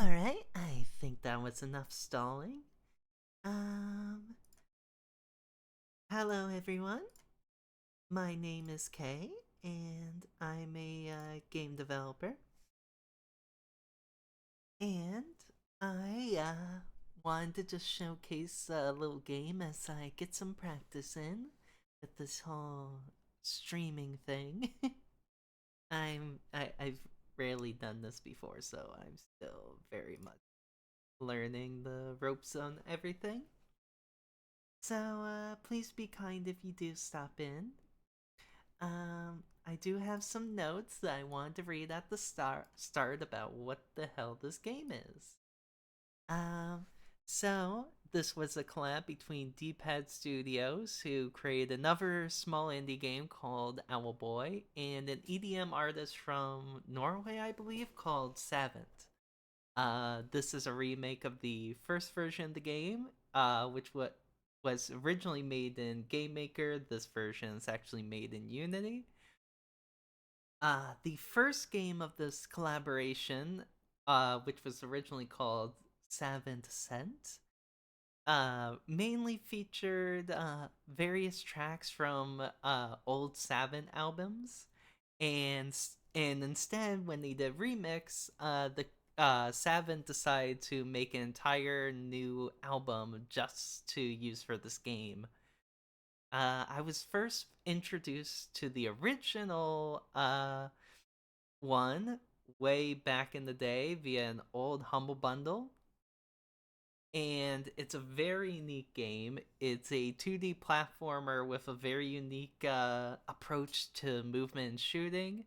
Alright, I think that was enough stalling. Um, Hello everyone. My name is Kay, and I'm a game developer. And I wanted to just showcase a little game as I get some practice in with this whole streaming thing. I've rarely done this before, so I'm still very much learning the ropes on everything. So please be kind if you do stop in. I do have some notes that I wanted to read at the start about what the hell this game is. Um, so this was a collab between D-Pad Studios, who created another small indie game called Owlboy, and an EDM artist from Norway, I believe, called Savant. This is a remake of the first version of the game, which was originally made in Game Maker. This version is actually made in Unity. The first game of this collaboration, which was originally called Savant Ascent, mainly featured various tracks from old Savant albums, and instead, when they did remix, the Savant decided to make an entire new album just to use for this game. I was first introduced to the original one way back in the day via an old Humble Bundle, and it's a very unique game. It's a 2D platformer with a very unique approach to movement and shooting.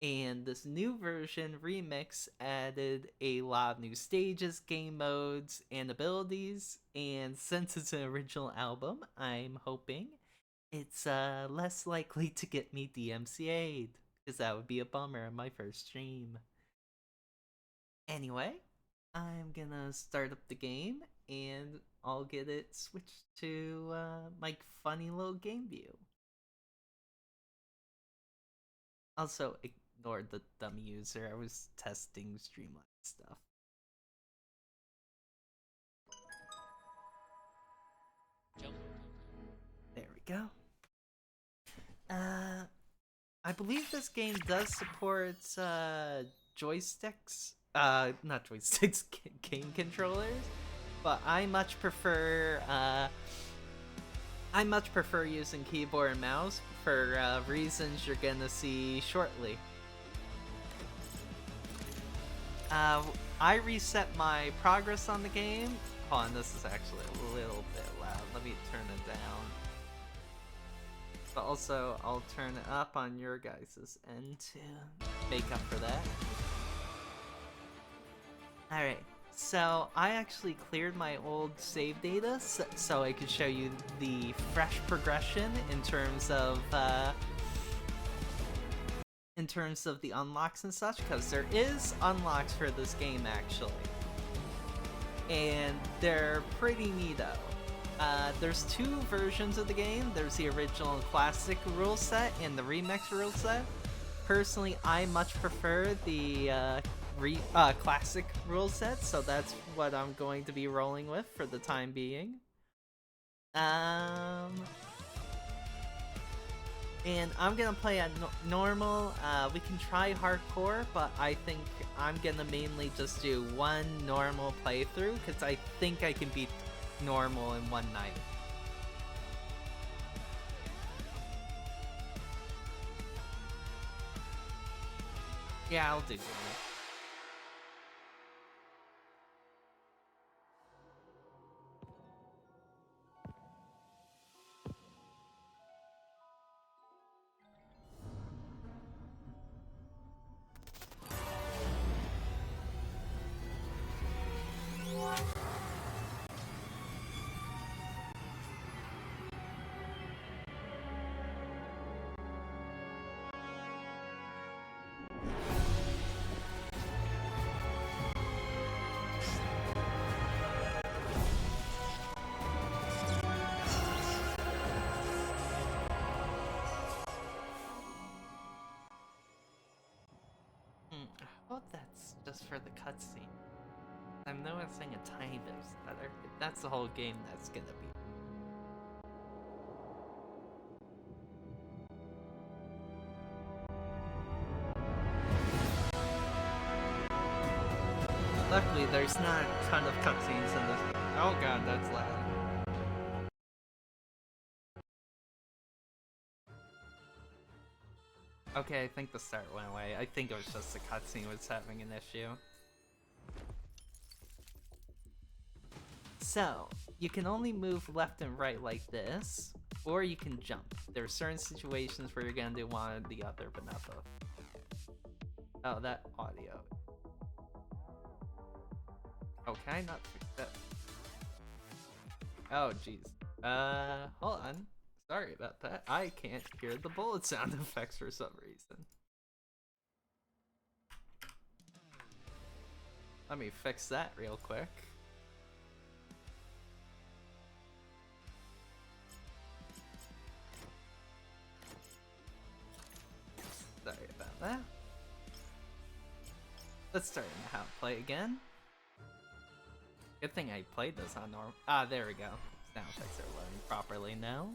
And this new version remix added a lot of new stages, game modes, and abilities. And since it's an original album, I'm hoping it's less likely to get me DMCA'd, because that would be a bummer on my first stream. Anyway, I'm gonna start up the game and I'll get it switched to my funny little game view. Also, ignore the dumb user. I was testing Streamline stuff. There we go. Uh, I believe this game does support joysticks. Not joysticks, game controllers. But I much prefer using keyboard and mouse for reasons you're gonna see shortly. Uh, I reset my progress on the game. Hold on, this is actually a little bit loud. Let me turn it down. But also, I'll turn it up on your guys' end to make up for that. Alright, so I actually cleared my old save data so I could show you the fresh progression in terms of the unlocks and such, because there is unlocks for this game actually, and they're pretty neato. There's two versions of the game. There's the original classic rule set and the remix rule set. Personally, I much prefer the classic rule set, so that's what I'm going to be rolling with for the time being. And I'm gonna play at normal. We can try hardcore, but I think I'm gonna mainly just do one normal playthrough, because I think I can beat normal in one night. Yeah, I'll do that. I hope that's just for the cutscene. I'm noticing a tiny bit of stutter. If that's the whole game, that's gonna be. Luckily, there's not a ton of cutscenes in this game. Oh god, that's loud. Okay, I think the start went away. I think it was just the cutscene was having an issue. So, you can only move left and right like this, or you can jump. There are certain situations where you're gonna do one or the other, but not both. Oh, that audio. Oh, can I not fix that? Oh, jeez. Hold on. Sorry about that. I can't hear the bullet sound effects for some reason. Let me fix that real quick. Sorry about that. Let's start how to play again. Good thing I played this on normal. Ah, there we go. Sound effects are loading properly now.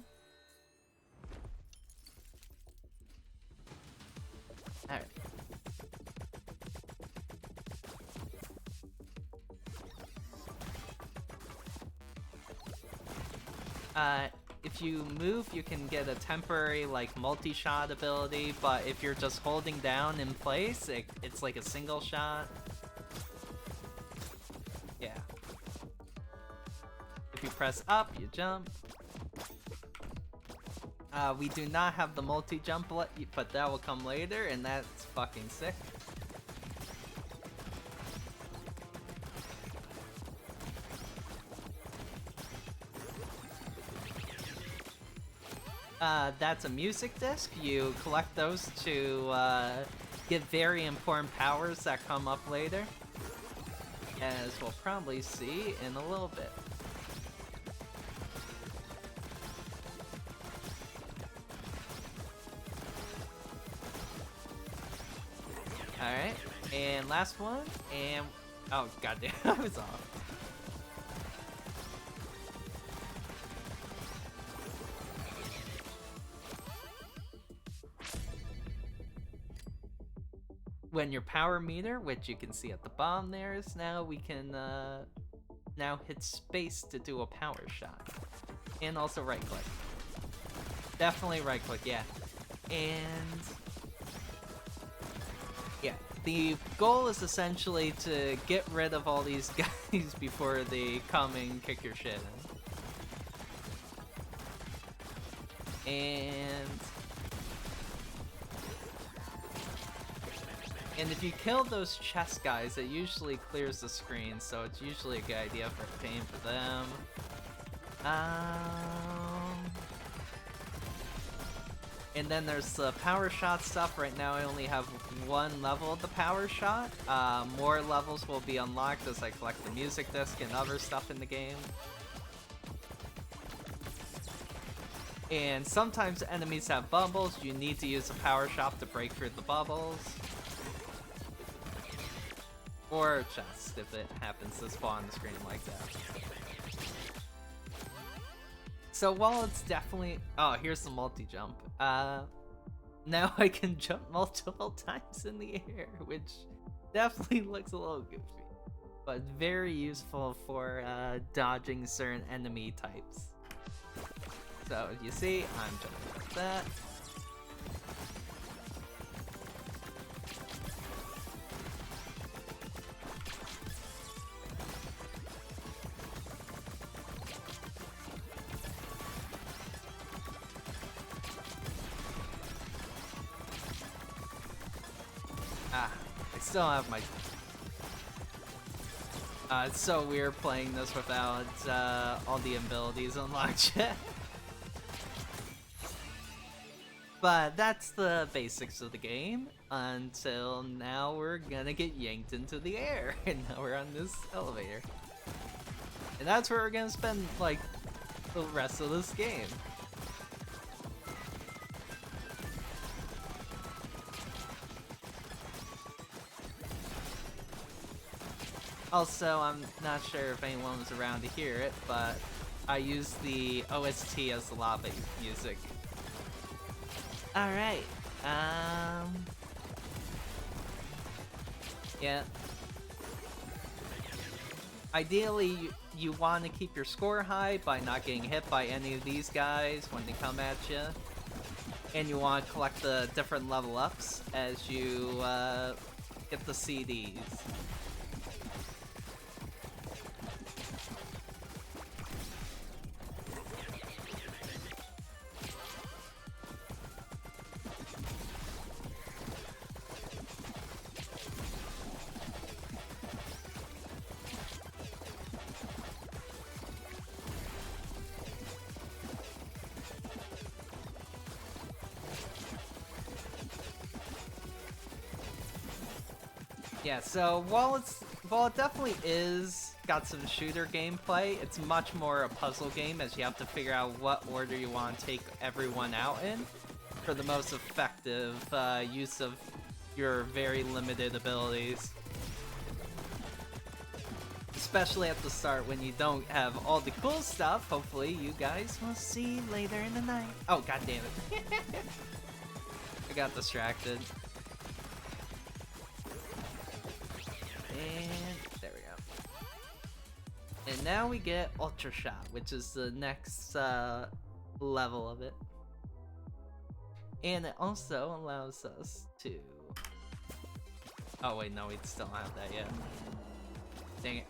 Alright. If you move, you can get a temporary, like, multi-shot ability, but if you're just holding down in place, it's like a single shot. Yeah. If you press up, you jump. We do not have the multi-jump, but that will come later, and that's fucking sick. That's a music disc. You collect those to get very important powers that come up later, as we'll probably see in a little bit. Alright, and last one, and oh goddamn, I was off. When your power meter, which you can see at the bottom there, is now, we can now hit space to do a power shot. And also right click. Definitely right click, yeah. And yeah, the goal is essentially to get rid of all these guys before they come and kick your shit in. And if you kill those chest guys, it usually clears the screen, so it's usually a good idea for aim for them. And then there's the power shot stuff. Right now I only have one level of the power shot. More levels will be unlocked as I collect the music disc and other stuff in the game. And sometimes enemies have bubbles. You need to use a power shot to break through the bubbles. Or chest, if it happens to spawn on the screen like that. So while it's definitely... Oh, here's the multi-jump. Now I can jump multiple times in the air, which definitely looks a little goofy. But very useful for dodging certain enemy types. So you see, I'm jumping like that. I still have my... it's so weird playing this without all the abilities unlocked yet. But that's the basics of the game until now we're gonna get yanked into the air. And now we're on this elevator. And that's where we're gonna spend, like, the rest of this game. Also, I'm not sure if anyone was around to hear it, but I used the OST as the lobby music. Alright, yeah. Ideally, you want to keep your score high by not getting hit by any of these guys when they come at you. And you want to collect the different level ups as you get the CDs. Yeah, so while it definitely is got some shooter gameplay, it's much more a puzzle game as you have to figure out what order you want to take everyone out in for the most effective use of your very limited abilities. Especially at the start when you don't have all the cool stuff, hopefully you guys will see later in the night. Oh, god damn it. I got distracted. And there we go. And now we get Ultra Shot, which is the next level of it. And it also allows us to... Oh wait, no, we still don't have that yet. Dang it.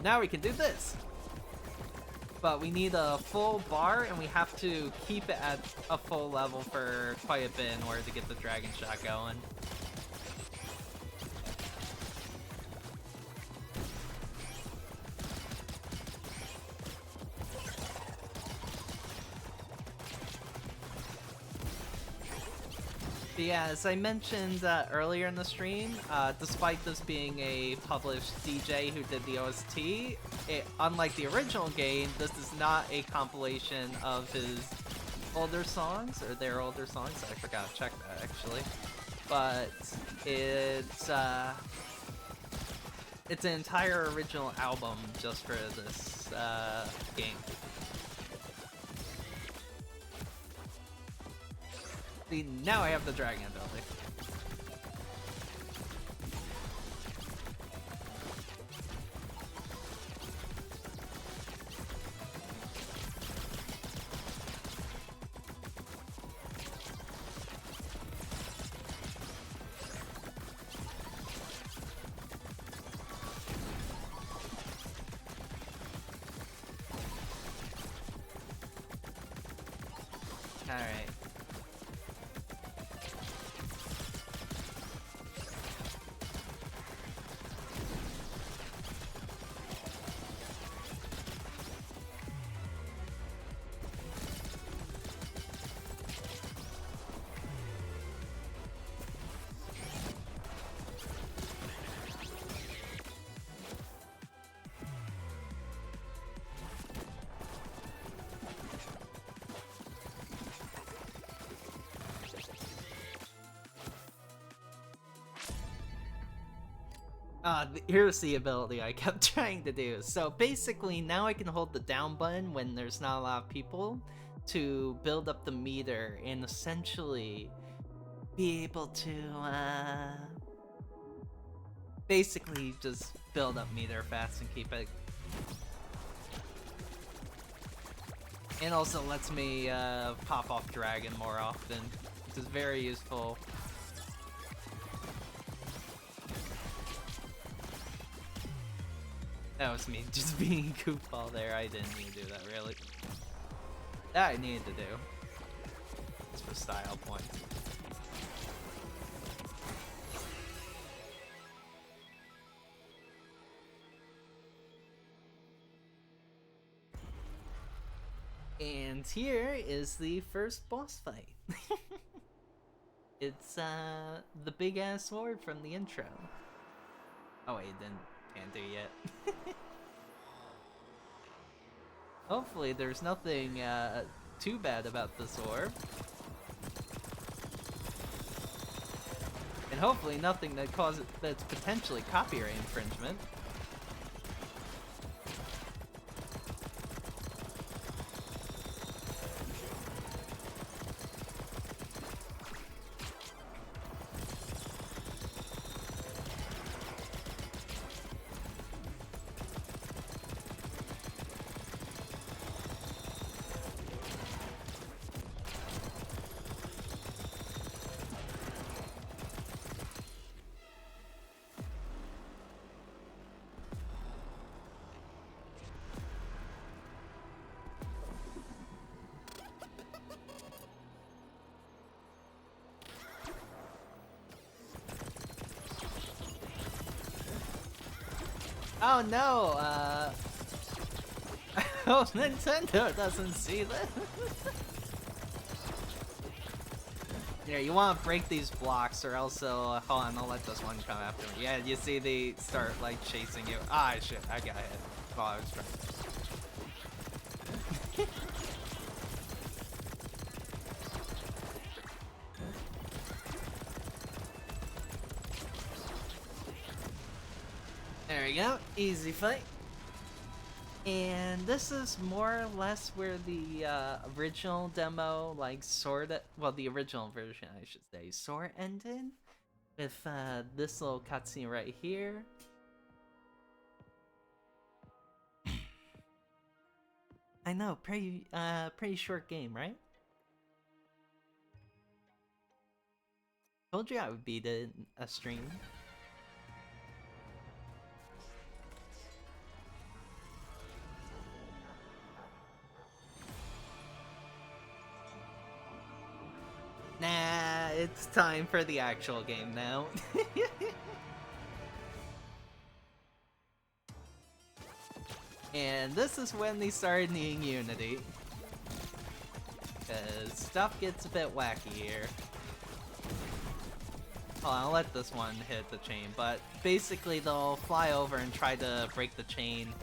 Now we can do this! But we need a full bar, and we have to keep it at a full level for quite a bit in order to get the Dragon Shot going. But yeah, as I mentioned earlier in the stream, despite this being a published DJ who did the OST, unlike the original game, this is not a compilation of his older songs, or their older songs. I forgot to check that, actually. But it's an entire original album just for this game. See, now I have the dragon ability. Alright. Here's the ability I kept trying to do. So basically, now I can hold the down button when there's not a lot of people to build up the meter and essentially be able to, basically just build up meter fast and keep it. And also lets me, pop off dragon more often, which is very useful. That was me just being goofball there. I didn't need to do that, really. That I needed to do. Just for style points. And here is the first boss fight. It's the big ass sword from the intro. Oh wait, it can't do yet. Hopefully there's nothing too bad about this orb. And hopefully nothing that causes that's potentially copyright infringement. Oh no, oh, Nintendo doesn't see this. Yeah, you want to break these blocks or else they'll, hold on, I'll let this one come after me. Yeah, you see they start like chasing you. Ah, shit, I got hit while I was trying. There we go, easy fight. And this is more or less where the original demo, like, sorta, well, the original version, I should say, sort ended. With this little cutscene right here. I know, pretty short game, right? Told you I would beat it in a stream. Nah, it's time for the actual game now. And this is when they started needing Unity. Because stuff gets a bit wacky here. Hold on, I'll let this one hit the chain, but basically they'll fly over and try to break the chain.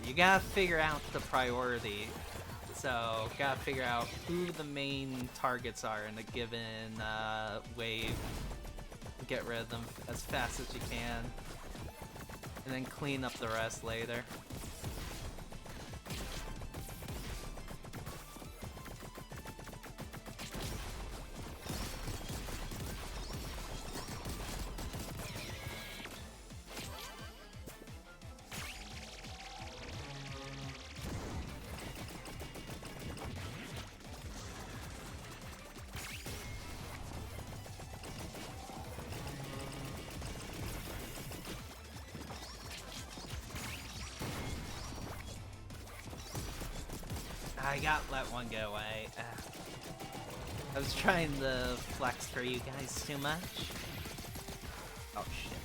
You gotta figure out the priority. So, gotta figure out who the main targets are in a given wave. Get rid of them as fast as you can. And then clean up the rest later. I got let one go away. I was trying to flex for you guys too much. Oh shit.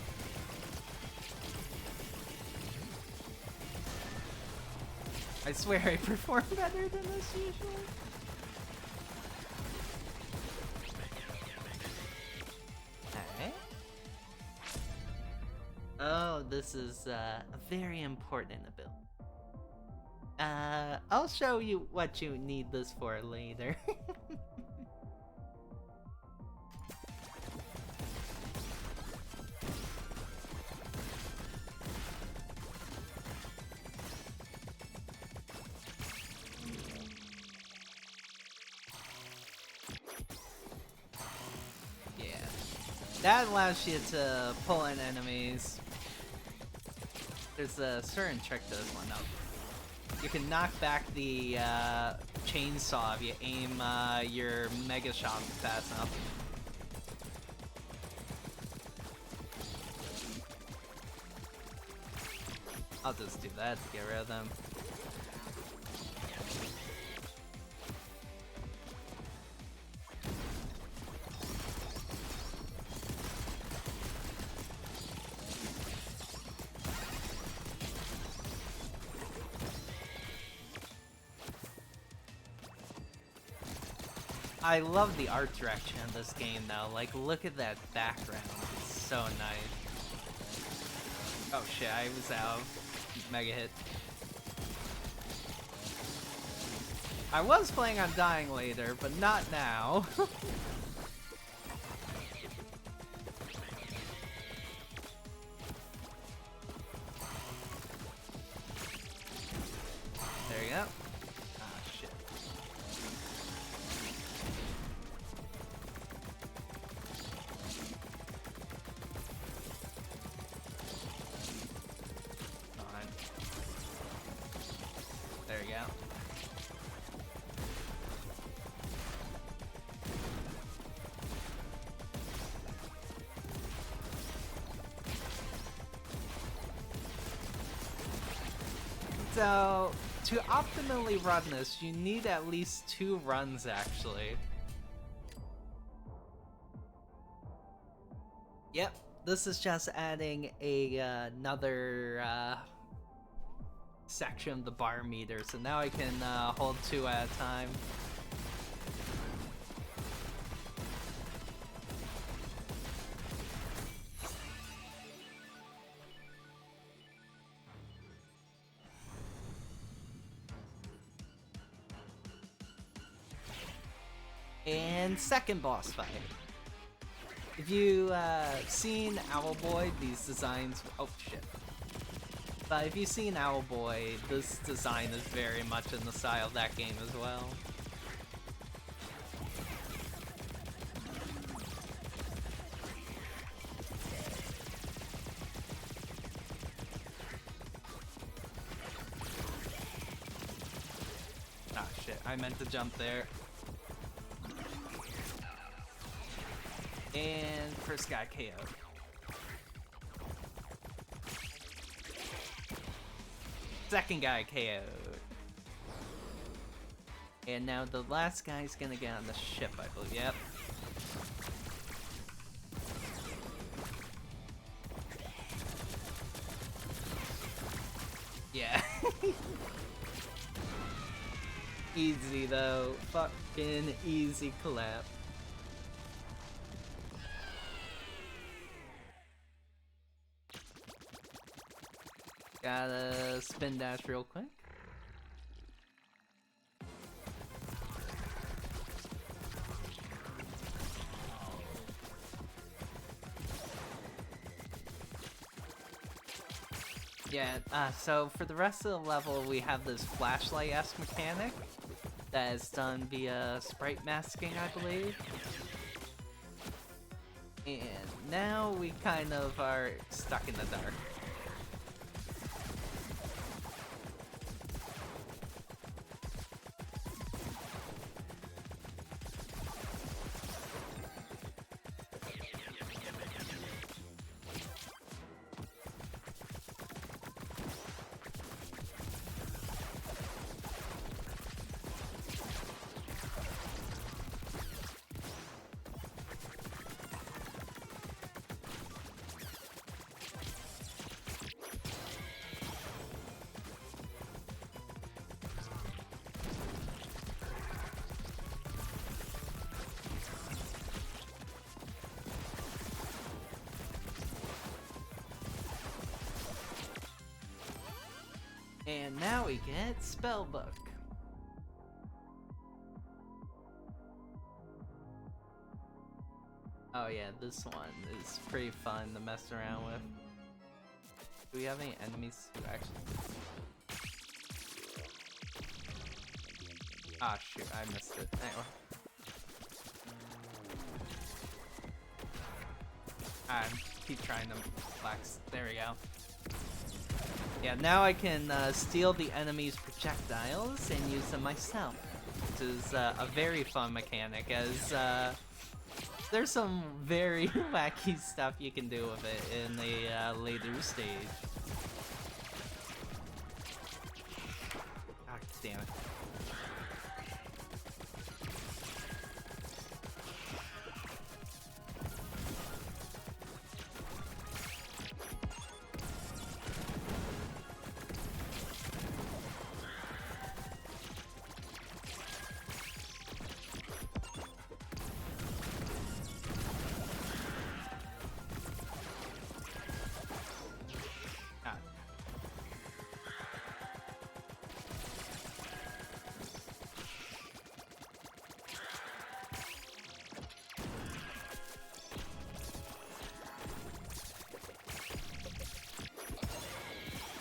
I swear I perform better than this usually. Alright. Oh, this is a very important ability. I'll show you what you need this for later. Yeah. That allows you to pull in enemies. There's a certain trick to this one though. You can knock back the chainsaw if you aim your mega shot fast enough. I'll just do that to get rid of them. I love the art direction of this game though, like look at that background, it's so nice. Oh shit, I was out. Mega hit. I was planning on dying later, but not now. There you go. Ah, shit. Fine. There you go. So, to optimally run this, you need at least 2 runs, actually. Yep, this is just adding another section of the bar meter, so now I can hold 2 at a time. And second boss fight. If you seen Owlboy, these designs, oh shit. But if you've seen Owlboy, this design is very much in the style of that game as well. Ah shit, I meant to jump there. And first guy KO'd. Second guy KO'd. And now the last guy's gonna get on the ship, I believe. Yep. Yeah. Easy though. Fucking easy collab. Gotta spin dash real quick. Yeah, so for the rest of the level, we have this flashlight-esque mechanic that is done via sprite masking, I believe. And now we kind of are stuck in the dark. And now we get Spellbook. Oh yeah, this one is pretty fun to mess around with. Do we have any enemies who actually... Ah shoot, I missed it. Anyway. I keep trying to flex. There we go. Yeah, now I can steal the enemy's projectiles and use them myself, which is a very fun mechanic, as there's some very wacky stuff you can do with it in the later stage. Ah, damn it.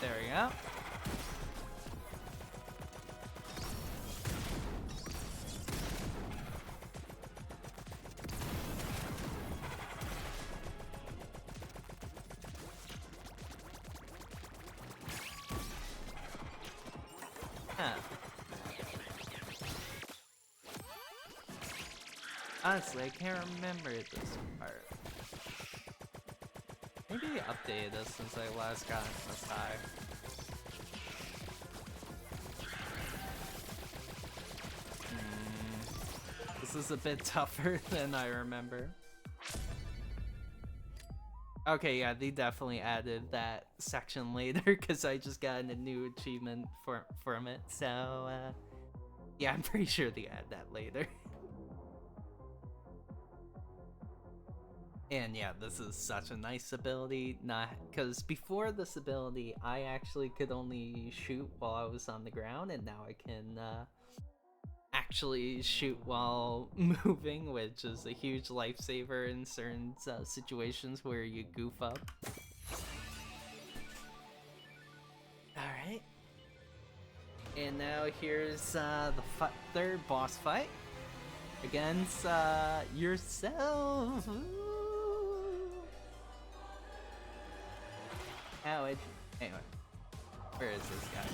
There we go. Huh. Honestly, I can't remember this part. Maybe they updated this since I last got this high. this is a bit tougher than I remember. Okay, yeah, they definitely added that section later because I just got a new achievement from it. So, yeah, I'm pretty sure they add that later. And yeah, this is such a nice ability, not because before this ability, I actually could only shoot while I was on the ground, and now I can actually shoot while moving, which is a huge lifesaver in certain situations where you goof up. Alright. And now here's the third boss fight against yourself. Ow, anyway, where is this guy?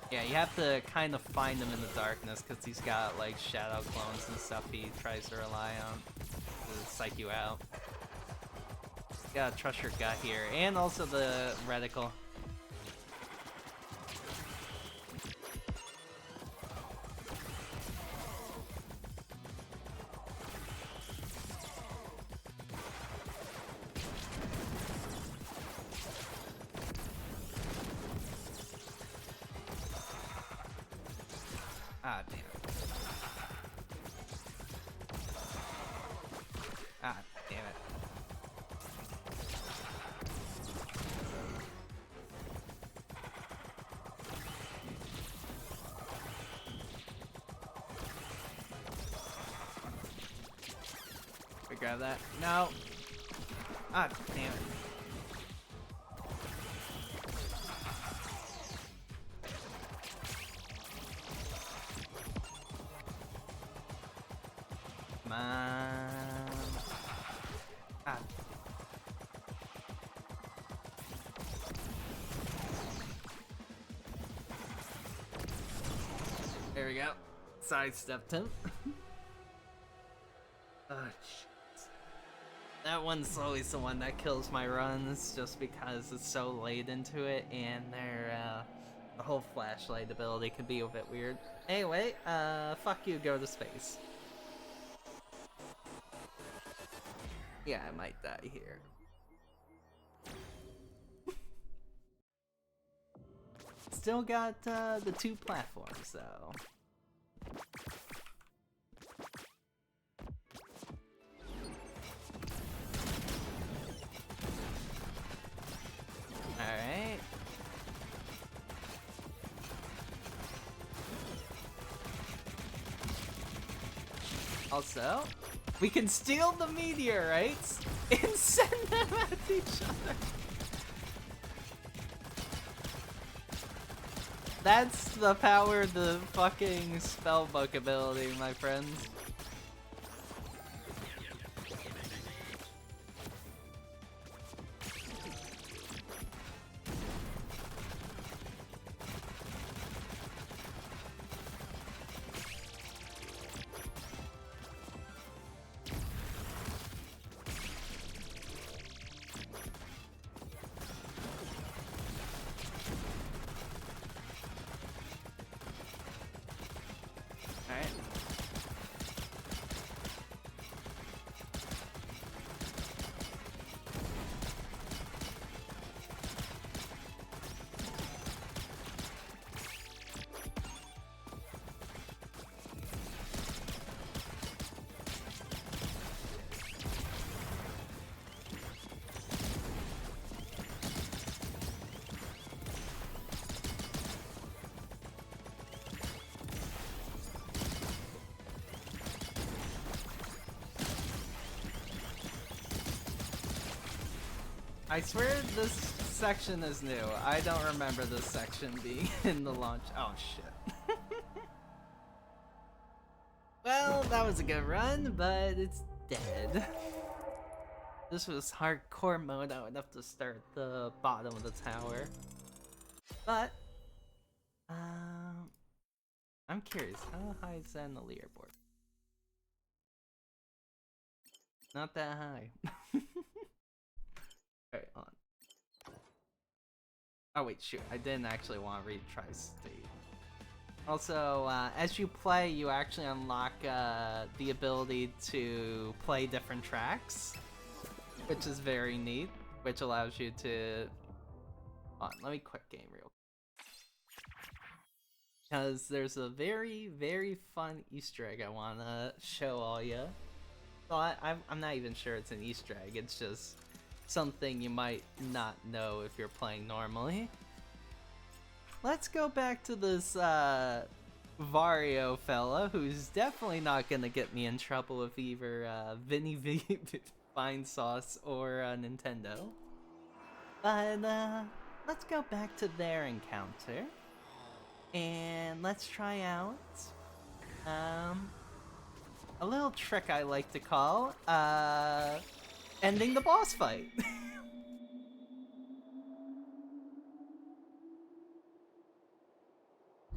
Yeah, you have to kind of find him in the darkness because he's got like shadow clones and stuff he tries to rely on to psych you out. You gotta trust your gut here, and also the reticle. Ah, damn it. Ah, damn it. We grab that. No. Ah, damn it. Come on. Ah. There we go. Sidestepped him. Oh, jeez. That one's always the one that kills my runs, just because it's so late into it, and the whole flashlight ability can be a bit weird. Anyway, fuck you, go to space. Yeah, I might die here. Still got the 2 platforms, though. Alright. Also, we can steal the meteorites and send them at each other. That's the power of the fucking spellbook ability, my friends. I swear this section is new. I don't remember this section being in the launch. Oh shit. Well, that was a good run, but it's dead. This was hardcore mode. I would have to start at the bottom of the tower. But, I'm curious. How high is that in the leaderboard? Not that high. Alright, on. Oh wait, shoot. I didn't actually want to read Tri-State. Also, as you play, you actually unlock the ability to play different tracks, which is very neat, which allows you to... Hold on, let me quit game real quick. Because there's a very, very fun Easter egg I want to show all ya. Well, I'm not even sure it's an Easter egg, it's just something you might not know if you're playing normally. Let's go back to this Vario fella, who's definitely not gonna get me in trouble with either Vinny Fine Sauce or Nintendo. But let's go back to their encounter. And let's try out a little trick I like to call ending the boss fight.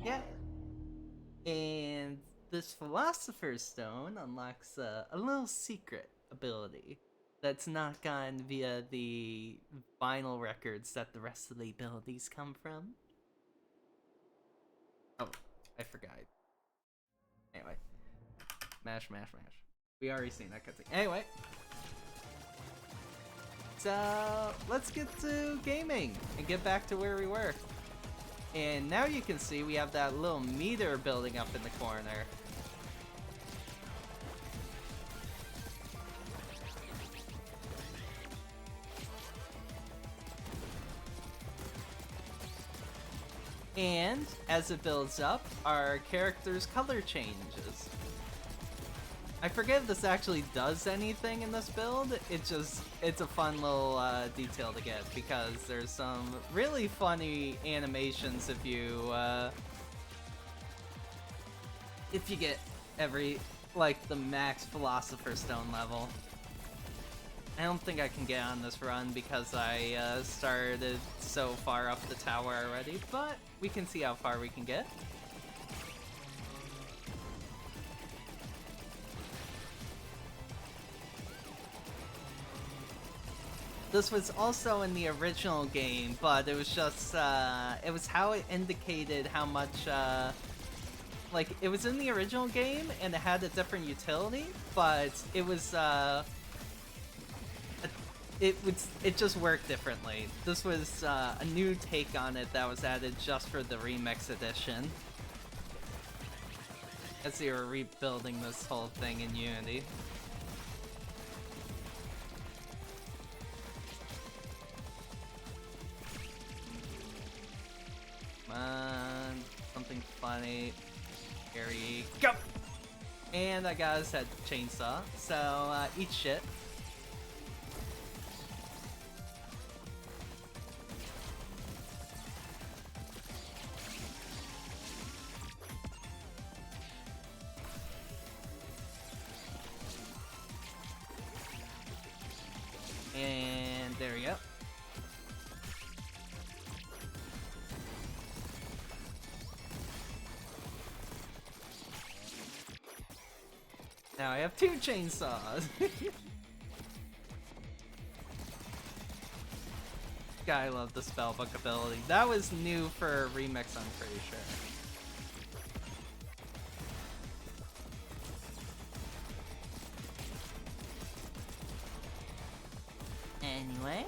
Yeah. And this Philosopher's Stone unlocks a little secret ability that's not gotten via the vinyl records that the rest of the abilities come from. Oh, I forgot. Anyway. Mash, mash, mash. We already seen that cutscene. Anyway. So, let's get to gaming and get back to where we were. And now you can see we have that little meter building up in the corner. And as it builds up, our character's color changes. I forget if this actually does anything in this build. It's a fun little detail to get because there's some really funny animations if you get the max Philosopher's Stone level. I don't think I can get on this run because I started so far up the tower already, but we can see how far we can get. This was also in the original game, but it was just, it was how it indicated how much, it was in the original game and it had a different utility, but it was, it just worked differently. This was a new take on it that was added just for the remix edition. As they were rebuilding this whole thing in Unity. Come on, something funny. Here we go! And I got his head chainsaw, so eat shit. And there we go. Now I have 2 chainsaws. I love the spellbook ability. That was new for remix, I'm pretty sure. Anyway.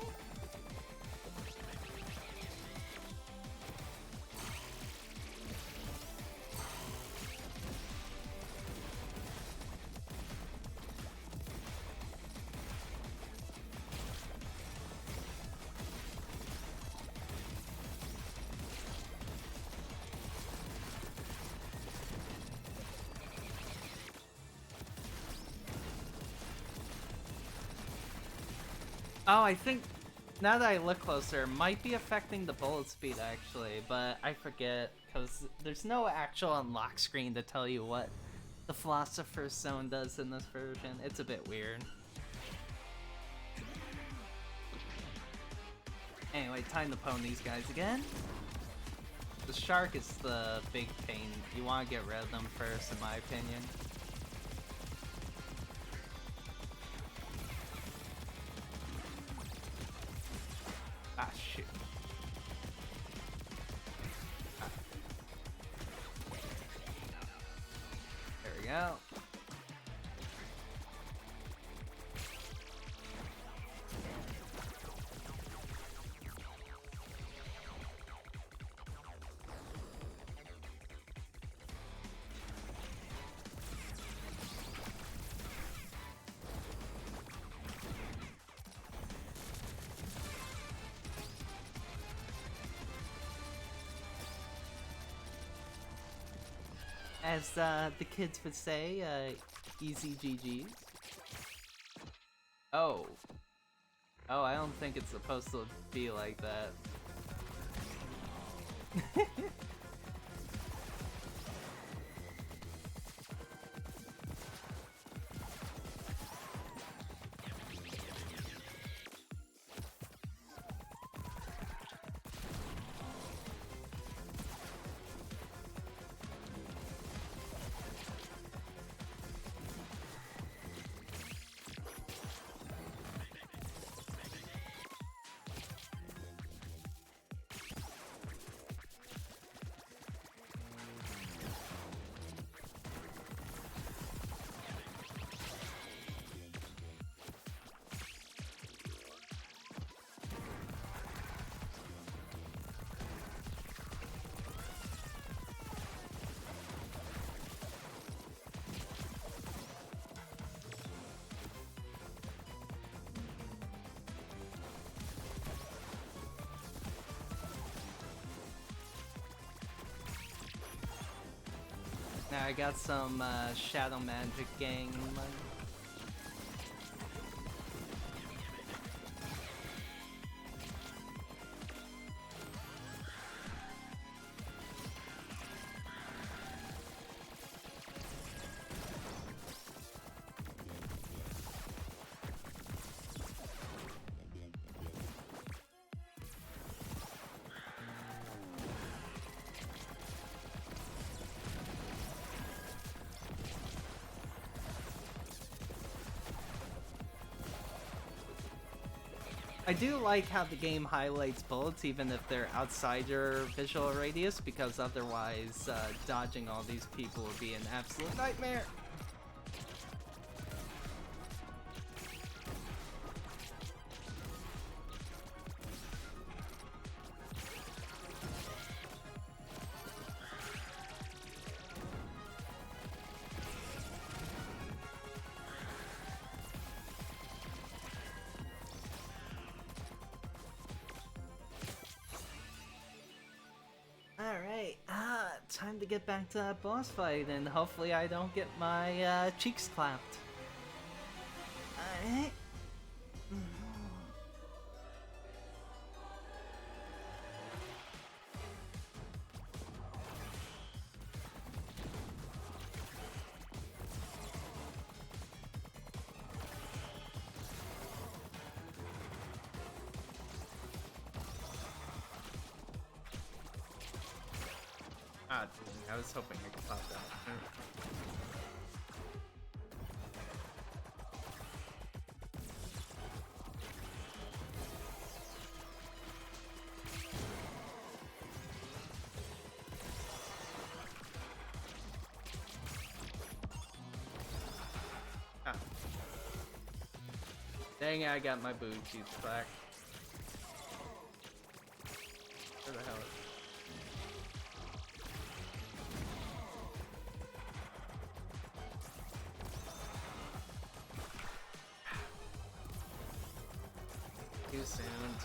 Oh, I think, now that I look closer, it might be affecting the bullet speed actually, but I forget, because there's no actual unlock screen to tell you what the Philosopher's Stone does in this version. It's a bit weird. Anyway, time to pwn these guys again. The shark is the big pain. You want to get rid of them first, in my opinion. go. As the kids would say, easy GG's. Oh. Oh, I don't think it's supposed to be like that. Now I got some Shadow Magic Gang money. I do like how the game highlights bullets even if they're outside your visual radius, because otherwise dodging all these people would be an absolute nightmare. Alright, time to get back to that boss fight, and hopefully I don't get my cheeks clapped. Alright. Ah, I was hoping I could pop that. Ah. Dang it, I got my booty cheeks back. Where the hell is it?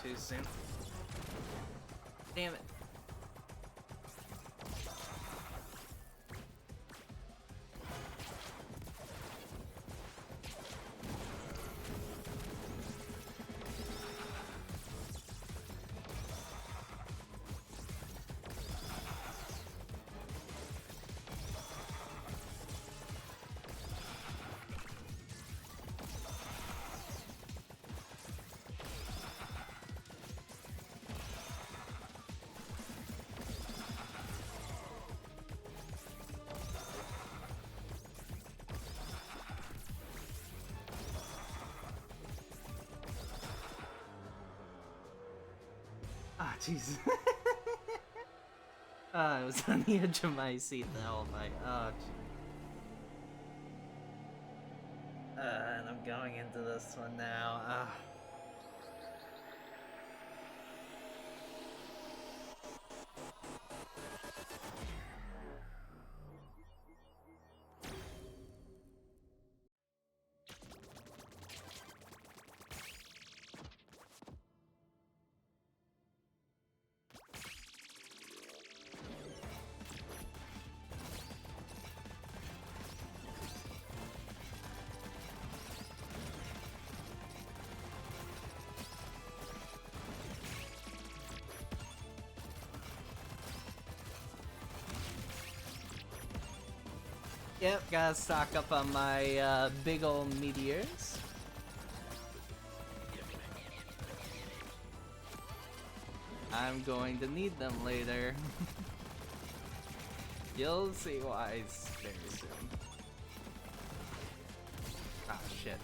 Too soon. Damn it. Ah, jeez. I was on the edge of my seat the whole night. Oh, jeez. And I'm going into this one now. Yep, gotta stock up on my big ol' meteors. I'm going to need them later. You'll see why very soon. Ah, shit.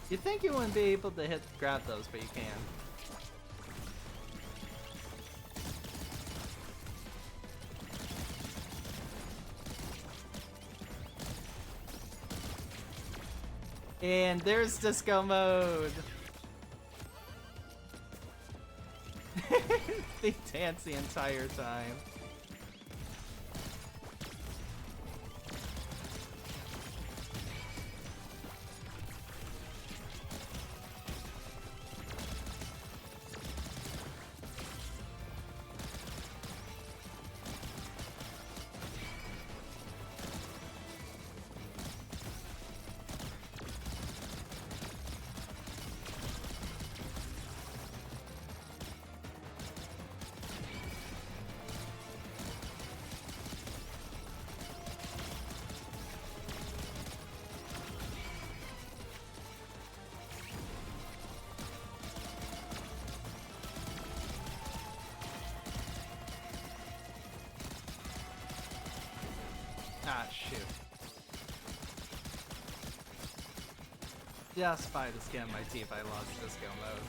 You'd think you wouldn't be able to grab those, but you can. And there's disco mode! They dance the entire time. Ah, shoot. Just by the skin of my teeth, I lost disco mode.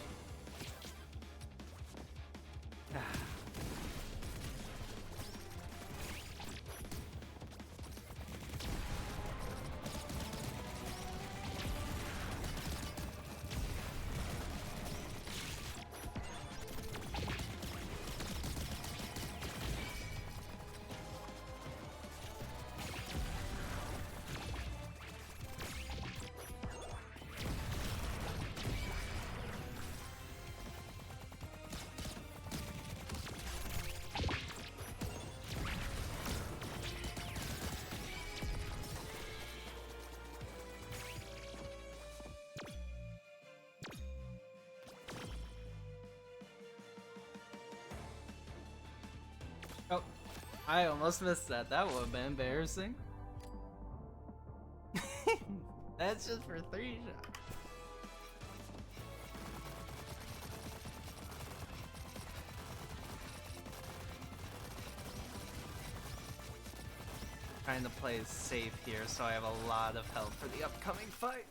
Oh, I almost missed that. That would have been embarrassing. That's just for 3 shots. Trying to play safe here so I have a lot of health for the upcoming fight.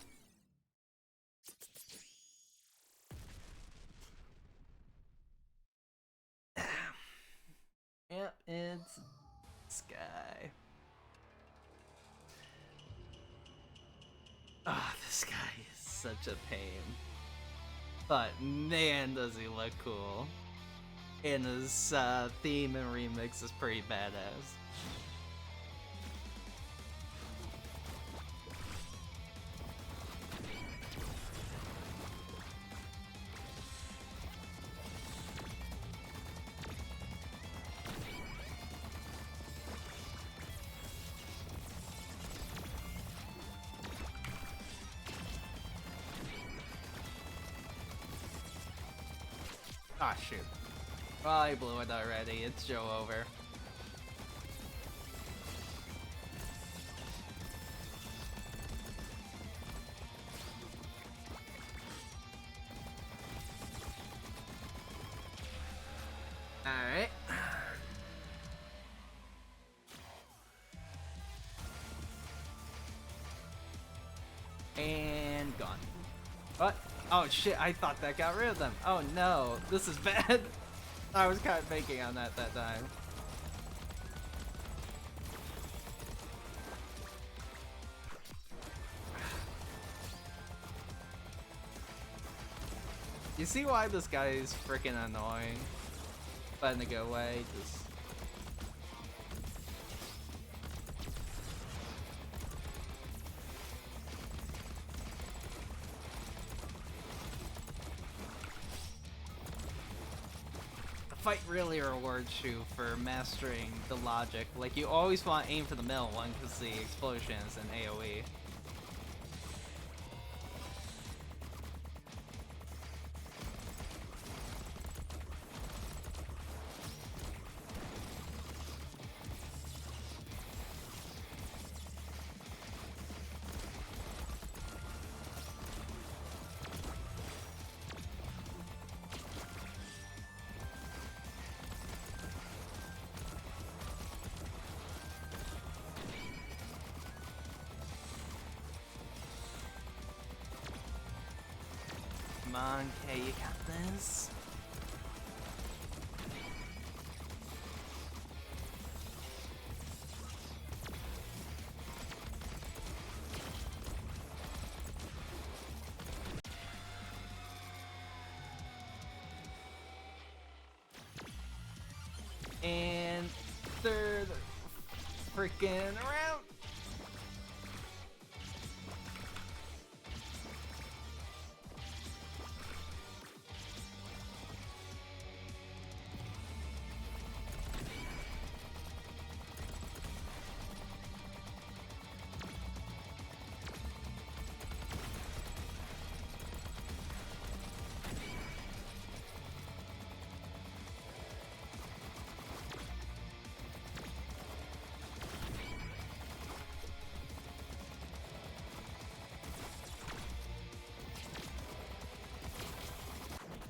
Yep, it's Sky. Ah, oh, this guy is such a pain. But man, does he look cool. And his theme and remix is pretty badass. Ah, shoot. Well, I blew it already. It's Joe over. Alright. And gone. What? Oh shit, I thought that got rid of them. Oh no, this is bad. I was kind of banking on that time. You see why this guy is freaking annoying? Letting it go away, just... The fight really rewards you for mastering the logic. Like, you always want to aim for the middle one because the explosions and AoE. Come on, Kay, you got this. And third freaking round.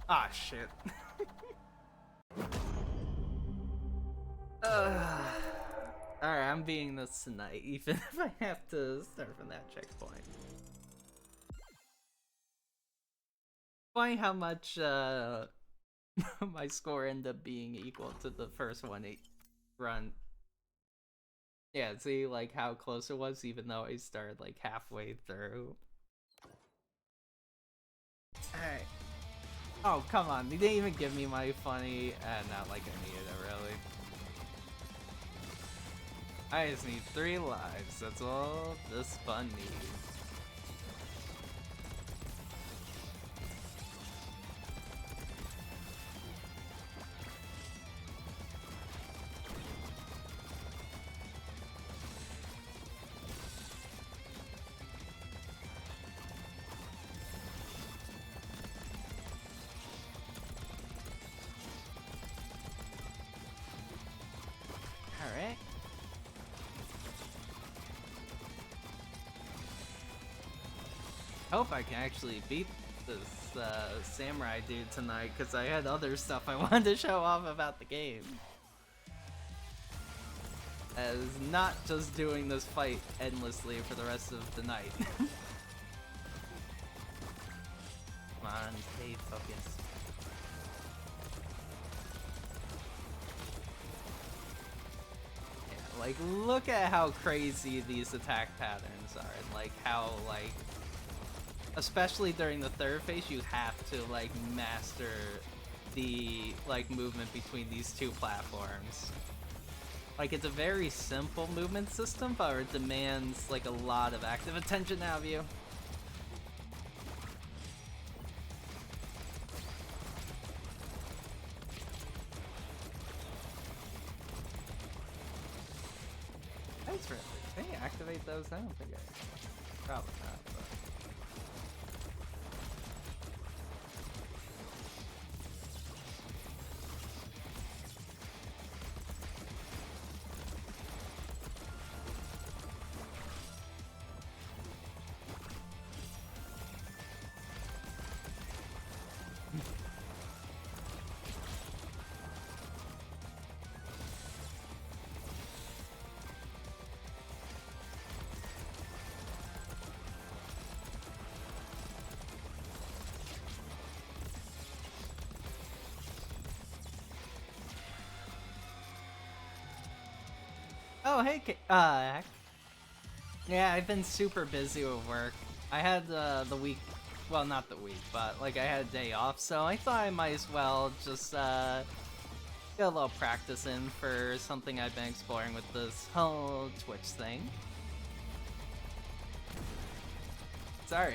Ah, shit. Alright, I'm beating this tonight, even if I have to start from that checkpoint. Funny how much my score ended up being equal to the first one run. Yeah, see like how close it was even though I started like halfway through. Alright. Oh, come on. They didn't even give me my funny... not like I needed it, really. I just need 3 lives. That's all this fun needs. Alright. I hope I can actually beat this samurai dude tonight, because I had other stuff I wanted to show off about the game. As not just doing this fight endlessly for the rest of the night. Come on, stay focused. Like, look at how crazy these attack patterns are, and like how, like, especially during the third phase, you have to like master the like movement between these two platforms. Like, it's a very simple movement system, but it demands like a lot of active attention out of you. Thanks for it. Can you activate those? I don't think I... Probably not, but... Oh, hey, yeah, I've been super busy with work. I had the week, well, not the week, but like I had a day off, so I thought I might as well just get a little practice in for something I've been exploring with this whole Twitch thing. Sorry,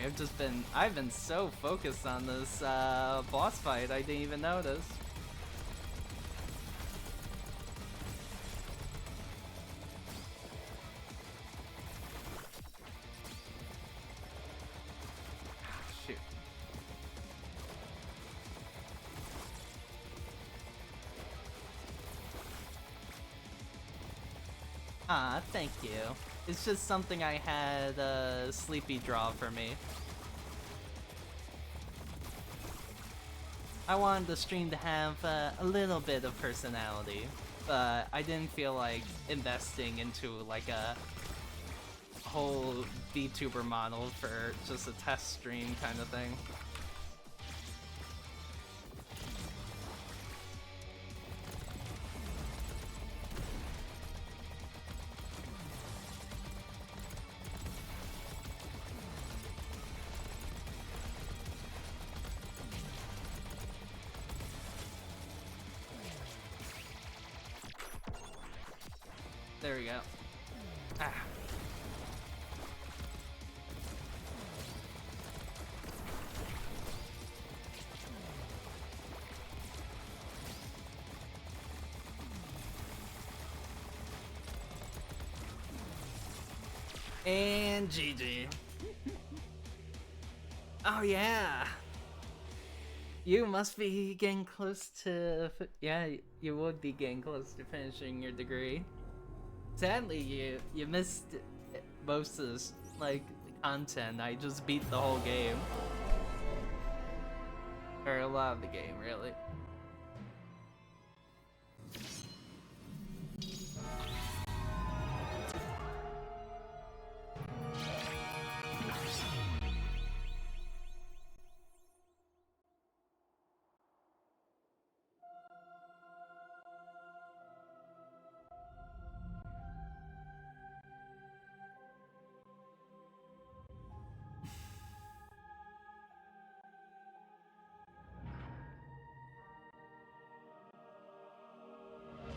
I've been so focused on this boss fight, I didn't even notice. Shoot. Ah, thank you. It's just something I had Sleepy draw for me. I wanted the stream to have a little bit of personality, but I didn't feel like investing into like a whole VTuber model for just a test stream kind of thing. There we go. Ah. And GG. Oh yeah. You must be getting close to... Yeah, you would be getting close to finishing your degree. Sadly, you missed most of this, like, content. I just beat the whole game. Or a lot of the game, really.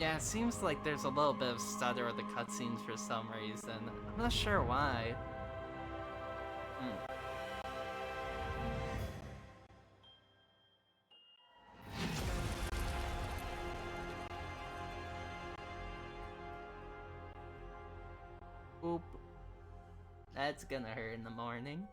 Yeah, it seems like there's a little bit of stutter with the cutscenes for some reason. I'm not sure why. Oop. That's gonna hurt in the morning.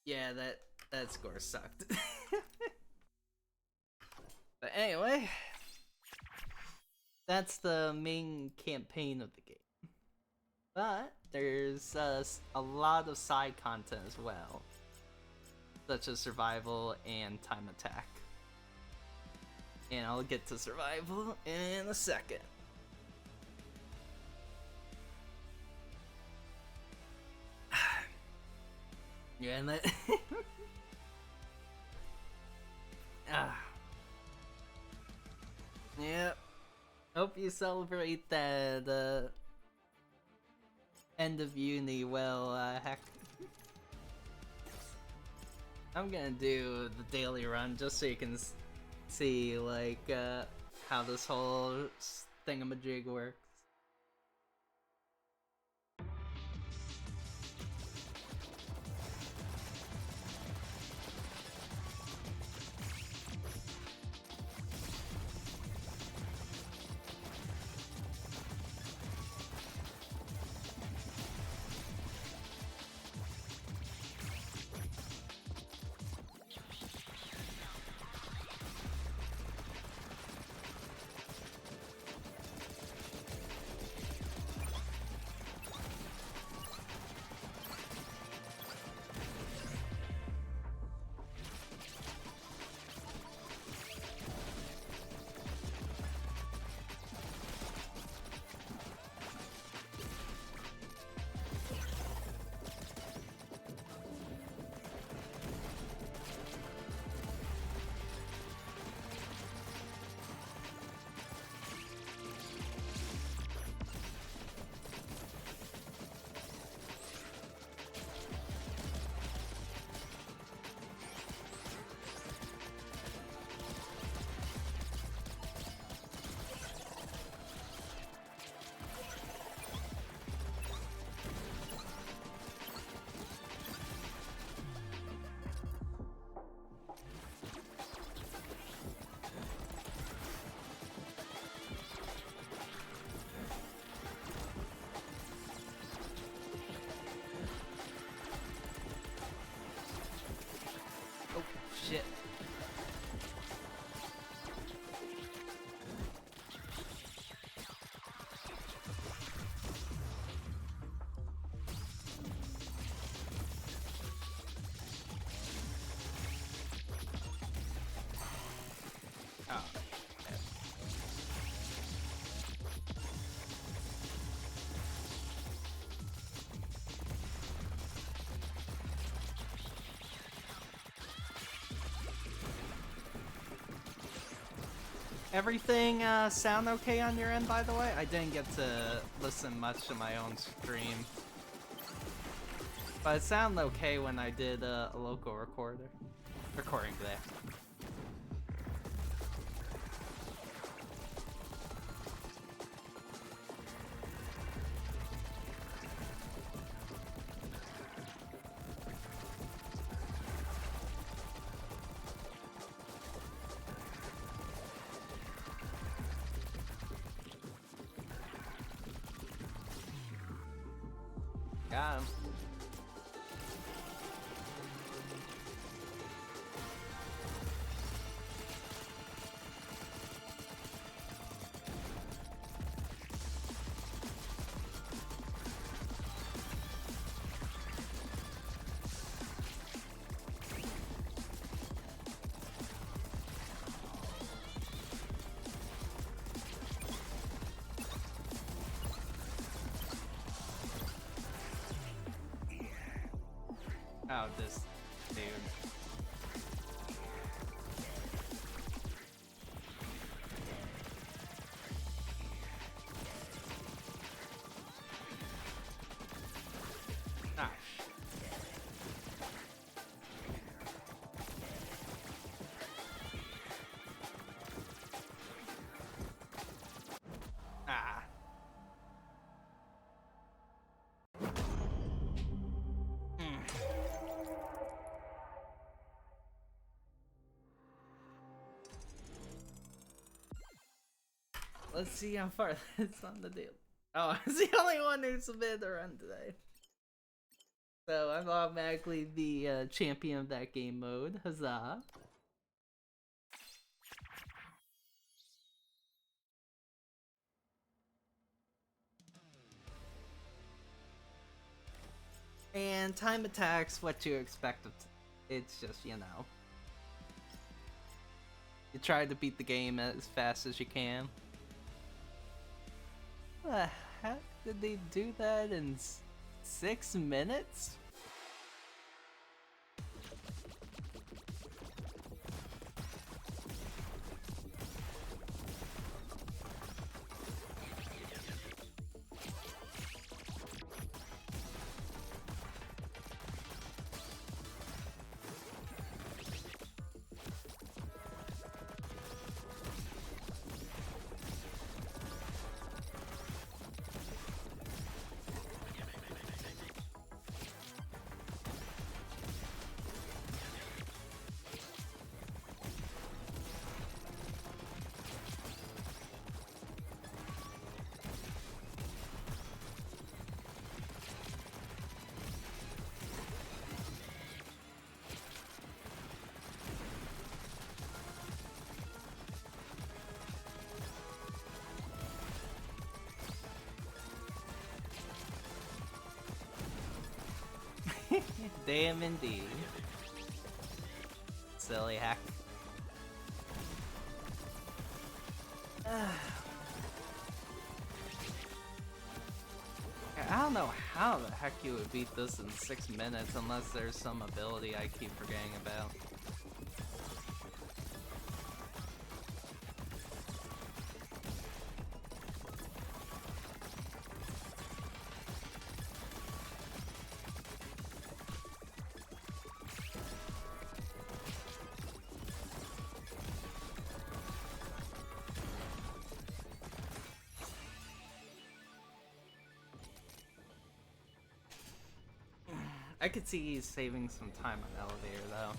Yeah, that score sucked. But anyway, that's the main campaign of the game. But there's a lot of side content as well, such as survival and time attack. And I'll get to survival in a second. You in it? Yep. Hope you celebrate that end of uni well, heck. I'm gonna do the daily run just so you can see like how this whole thingamajig works. Everything sound okay on your end, by the way? I didn't get to listen much to my own stream. But it sounded okay when I did a local recording there. Got him. Oh, this dude. Ah. Ah. Let's see how far it's on the deal. Oh, I was the only one who submitted a run today. So I'm automatically the champion of that game mode. Huzzah. And time attacks, what you expect of it's just, you know. You try to beat the game as fast as you can. The heck did they do that in 6 minutes? Damn indeed. Silly hack. I don't know how the heck you would beat this in 6 minutes unless there's some ability I keep forgetting about. I could see he's saving some time on the elevator though.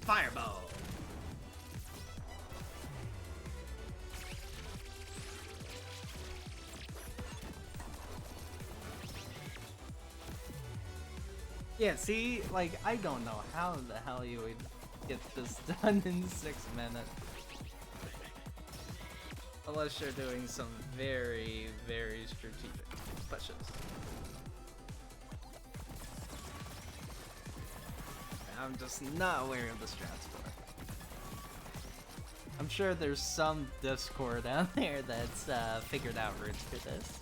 Fireball! Yeah, see, like, I don't know how the hell you would get this done in 6 minutes. Unless you're doing some very, very strategic pushes. I'm just not aware of the strats for it. I'm sure there's some Discord out there that's figured out routes for this.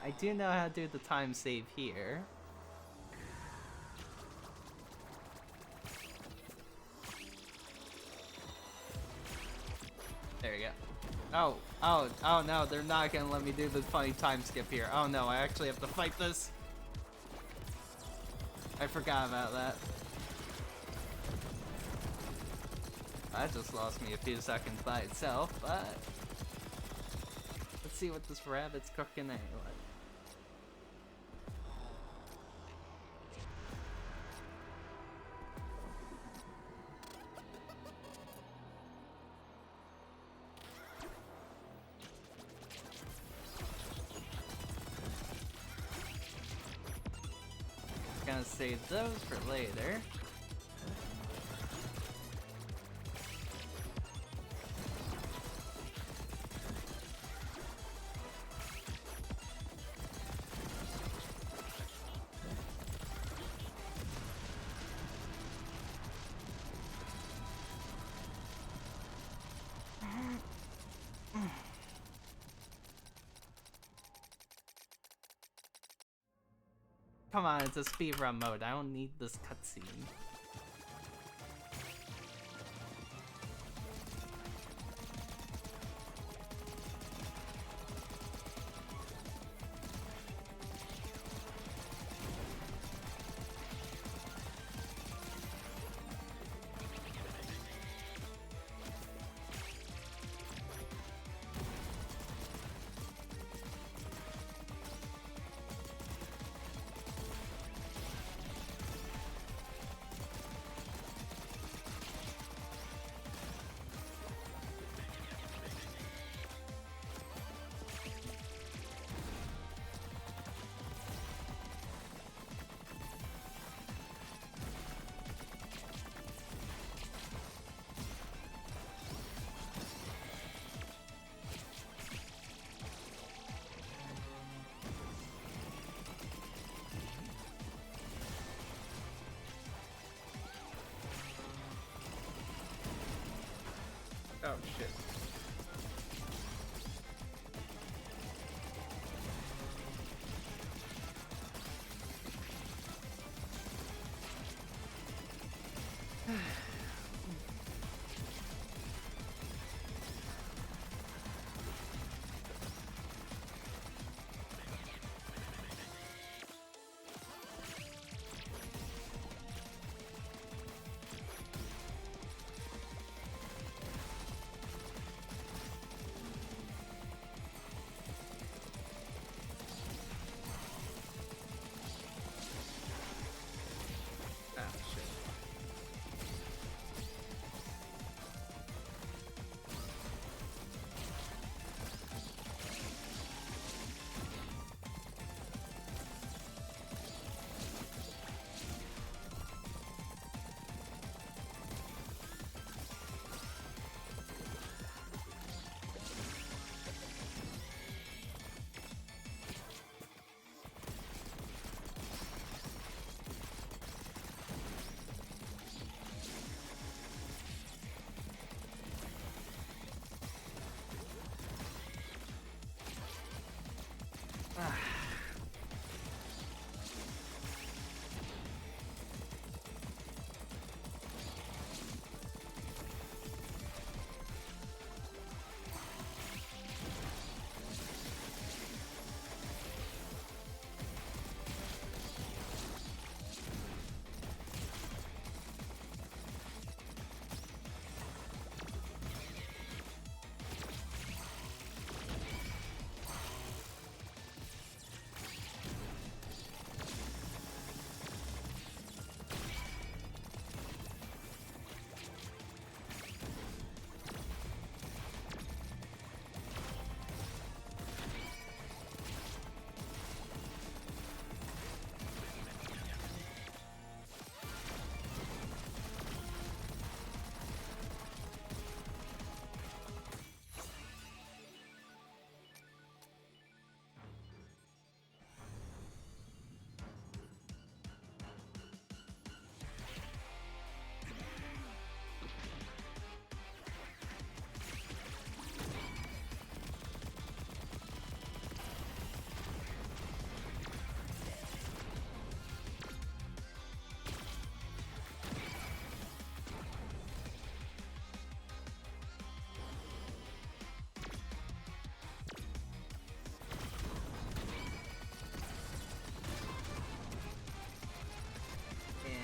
I do know how to do the time save here. There you go. Oh no, they're not gonna let me do the funny time skip here. Oh no, I actually have to fight this. I forgot about that. That just lost me a few seconds by itself, but let's see what this rabbit's cooking anyway. Gonna save those for later. Come on, it's a speedrun mode. I don't need this cutscene. Oh shit.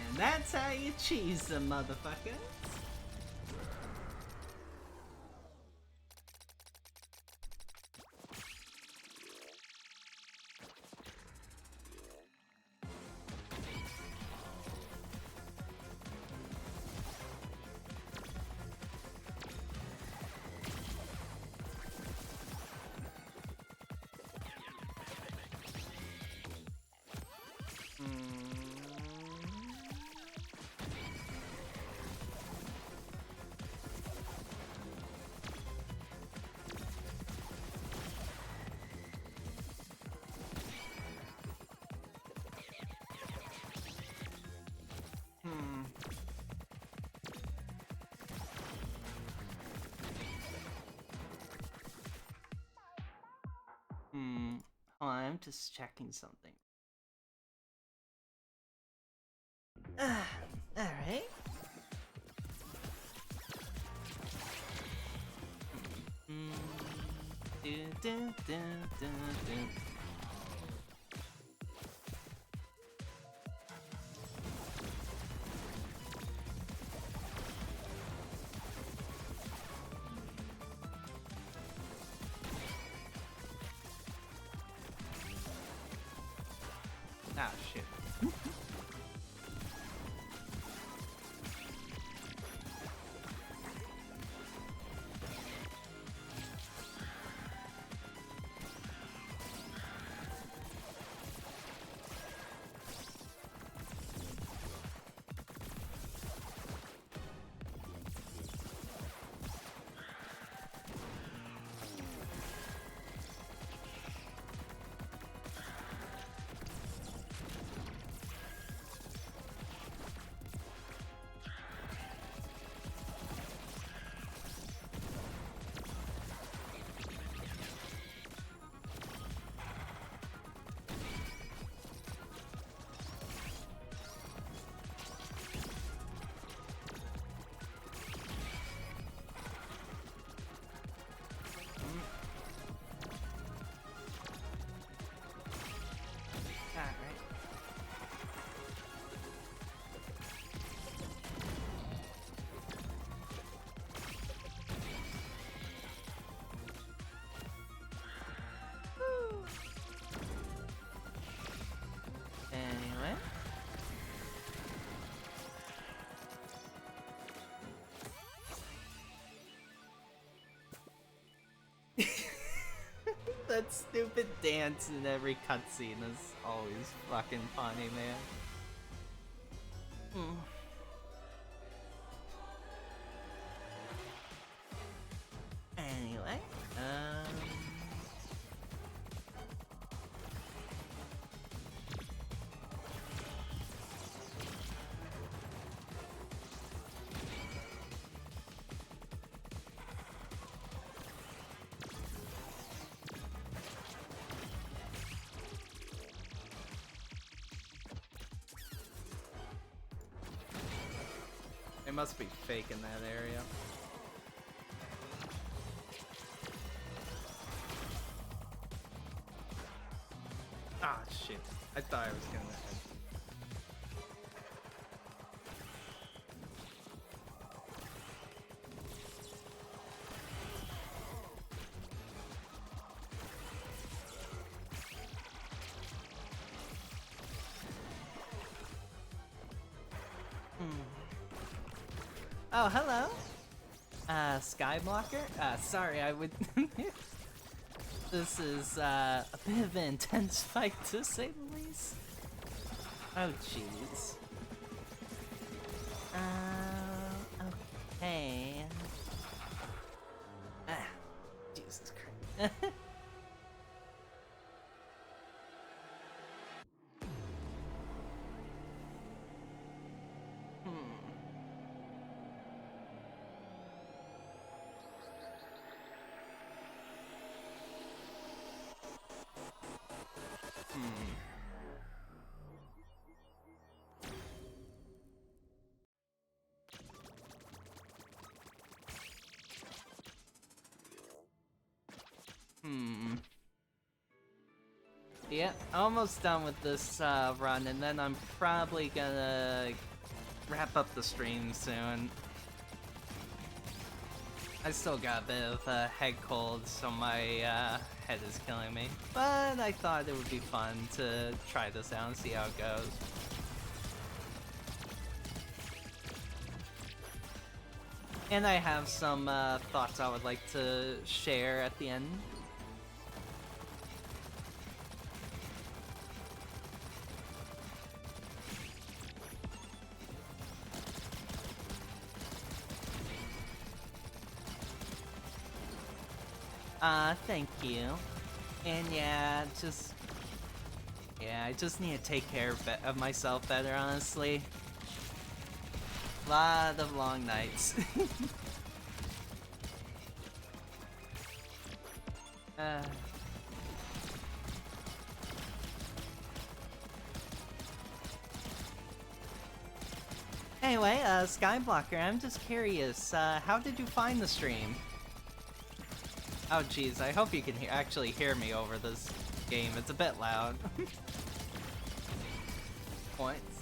And that's how you cheese them, motherfuckers. Hold on, I'm just checking something. Alright. Do, do, do, do, do. Ah, shit. Anyway. That stupid dance in every cutscene is always fucking funny, man. Anyway, must be fake in that area. Ah, shit. I thought I was gonna hit. Oh, hello. Skyblocker? Sorry, I would... This is, a bit of an intense fight, to say the least. Oh, jeez. Okay. Ah, Jesus Christ. Yeah, almost done with this run, and then I'm probably gonna wrap up the stream soon. I still got a bit of a head cold, so my head is killing me. But I thought it would be fun to try this out and see how it goes. And I have some thoughts I would like to share at the end. Thank you. And yeah, I just need to take care of myself better, honestly. Lot of long nights. Anyway, Skyblocker, I'm just curious, how did you find the stream? Oh jeez, I hope you can actually hear me over this game. It's a bit loud. Points.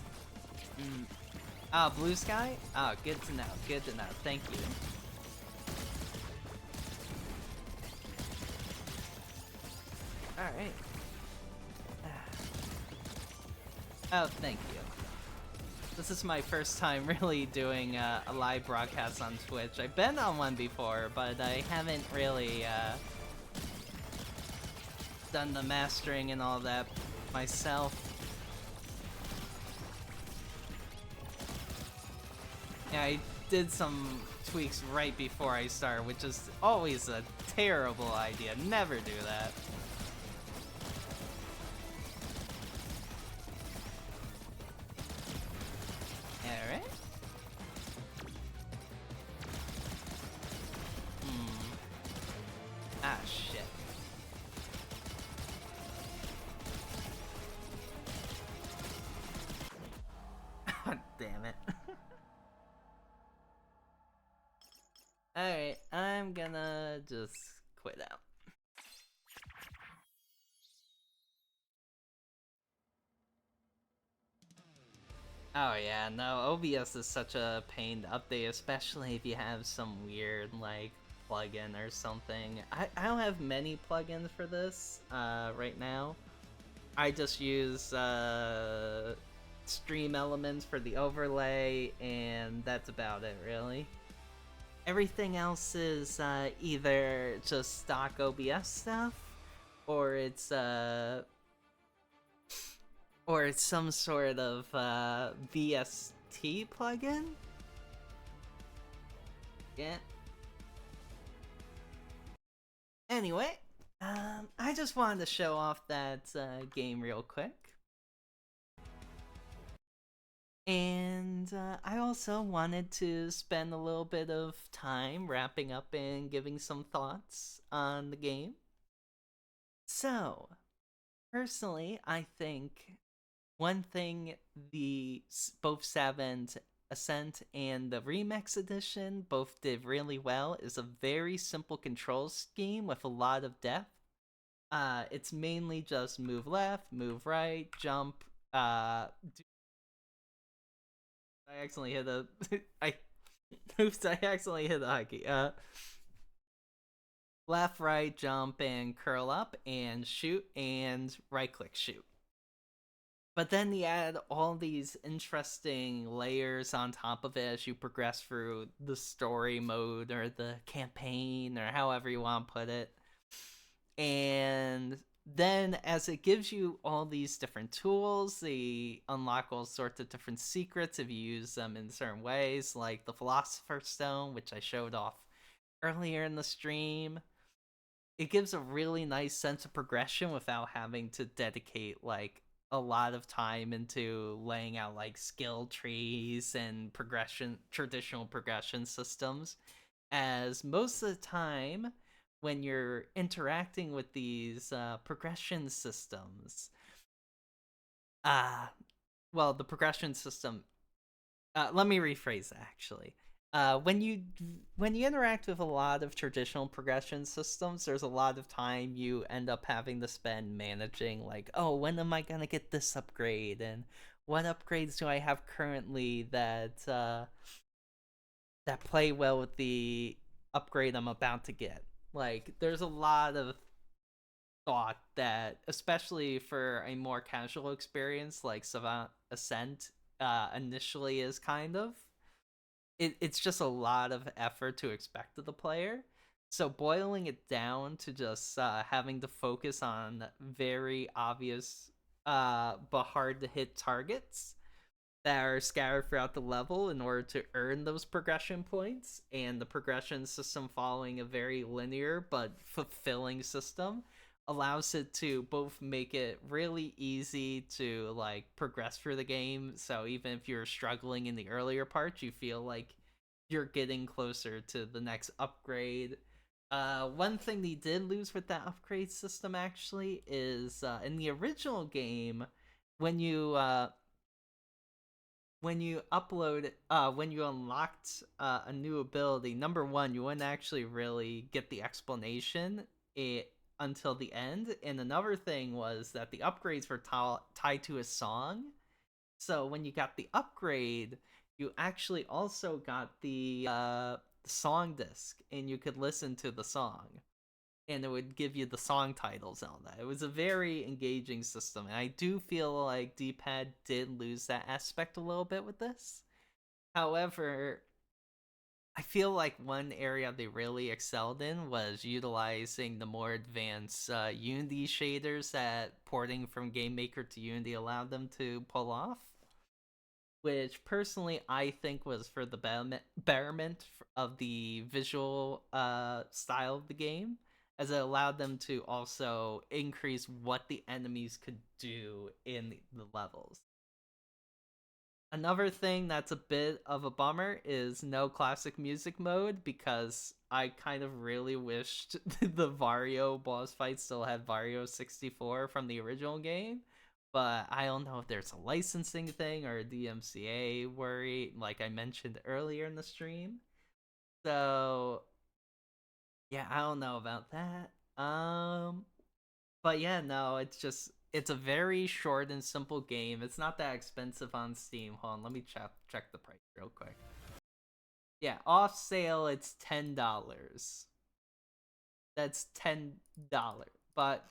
Ah, blue sky? Oh, good to know, good to know. Thank you. Alright. Oh, thank you. This is my first time really doing a live broadcast on Twitch. I've been on one before, but I haven't really done the mastering and all that myself. Yeah, I did some tweaks right before I start, which is always a terrible idea. Never do that. Alright. Ah, shit. Damn it. Alright, I'm gonna just quit out. Oh yeah, no, OBS is such a pain to update, especially if you have some weird, like, plugin or something. I don't have many plugins for this, right now. I just use, Stream Elements for the overlay, and that's about it, really. Everything else is, either just stock OBS stuff, or it's, or it's some sort of VST plugin? Yeah. Anyway, I just wanted to show off that game real quick. And I also wanted to spend a little bit of time wrapping up and giving some thoughts on the game. So, personally, I think one thing both Savant Ascent and the Remix Edition both did really well. It's a very simple control scheme with a lot of depth. It's mainly just move left, move right, jump. I accidentally hit a. I oops! I accidentally hit the hockey. Left, right, jump, and curl up, and shoot, and right click shoot. But then you add all these interesting layers on top of it as you progress through the story mode or the campaign or however you want to put it. And then as it gives you all these different tools, they unlock all sorts of different secrets if you use them in certain ways, like the Philosopher's Stone, which I showed off earlier in the stream. It gives a really nice sense of progression without having to dedicate like a lot of time into laying out like skill trees and traditional progression systems, as most of the time when you're interacting with these progression systems, uh well, the progression system, let me rephrase that actually. When you interact with a lot of traditional progression systems, there's a lot of time you end up having to spend managing, like, oh, when am I gonna get this upgrade, and what upgrades do I have currently that play well with the upgrade I'm about to get. Like, there's a lot of thought that, especially for a more casual experience like Savant Ascent initially is kind of, it's just a lot of effort to expect of the player. So boiling it down to just having to focus on very obvious but hard to hit targets that are scattered throughout the level in order to earn those progression points, and the progression system following a very linear but fulfilling system allows it to both make it really easy to like progress through the game, so even if you're struggling in the earlier parts, you feel like you're getting closer to the next upgrade. One thing they did lose with that upgrade system actually is in the original game, when you when you unlocked a new ability, number one, you wouldn't actually really get the explanation it until the end, and another thing was that the upgrades were tied to a song. So when you got the upgrade, you actually also got the song disc, and you could listen to the song, and it would give you the song titles and all that. It was a very engaging system, and I do feel like D-pad did lose that aspect a little bit with this. However, I feel like one area they really excelled in was utilizing the more advanced Unity shaders that porting from GameMaker to Unity allowed them to pull off, which personally I think was for the betterment of the visual style of the game, as it allowed them to also increase what the enemies could do in the levels. Another thing that's a bit of a bummer is no classic music mode, because I kind of really wished the Vario boss fight still had Vario 64 from the original game. But I don't know if there's a licensing thing or a DMCA worry, like I mentioned earlier in the stream. So, yeah, I don't know about that. But yeah, no, it's a very short and simple game. It's not that expensive on Steam. Hold on, let me check the price real quick. Yeah, off sale it's $10. That's $10. But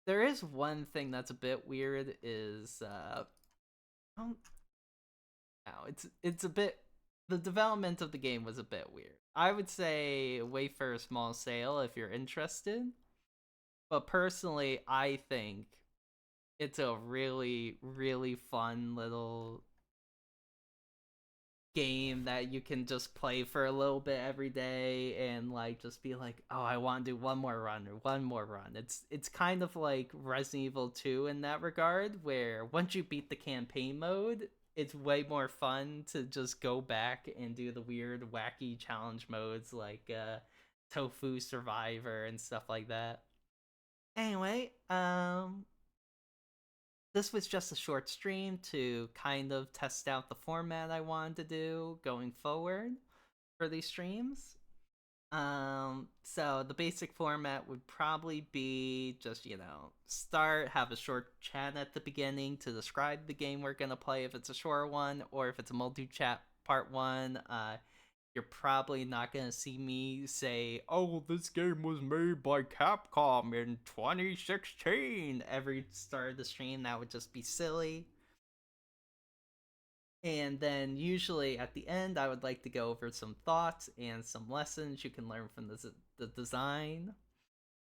there is one thing that's a bit weird is I don't know, it's a bit, the development of the game was a bit weird. I would say wait for a small sale if you're interested. But personally, I think it's a really, really fun little game that you can just play for a little bit every day and like just be like, oh, I want to do one more run or one more run. It's kind of like Resident Evil 2 in that regard, where once you beat the campaign mode, it's way more fun to just go back and do the weird wacky challenge modes like Tofu Survivor and stuff like that. Anyway, this was just a short stream to kind of test out the format I wanted to do going forward for these streams. So the basic format would probably be just, start, have a short chat at the beginning to describe the game we're gonna play if it's a short one, or if it's a multi-chat part one. You're probably not gonna see me say, "Oh, this game was made by Capcom in 2016" every start of the stream. That would just be silly. And then usually at the end, I would like to go over some thoughts and some lessons you can learn from the design.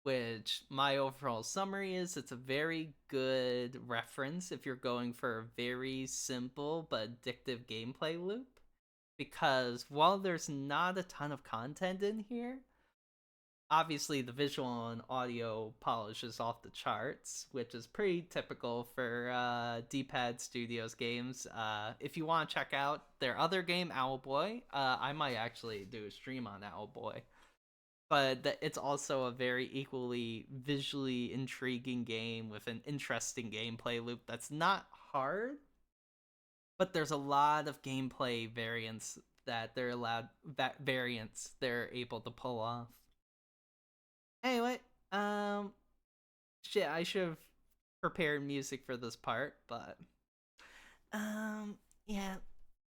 Which my overall summary is, it's a very good reference if you're going for a very simple but addictive gameplay loop. Because while there's not a ton of content in here, obviously the visual and audio polish is off the charts, which is pretty typical for D-Pad Studios games. If you want to check out their other game, Owlboy, I might actually do a stream on Owlboy. But it's also a very equally visually intriguing game with an interesting gameplay loop that's not hard, but there's a lot of gameplay variants that they're able to pull off. Anyway, um, shit, I should have prepared music for this part, but yeah,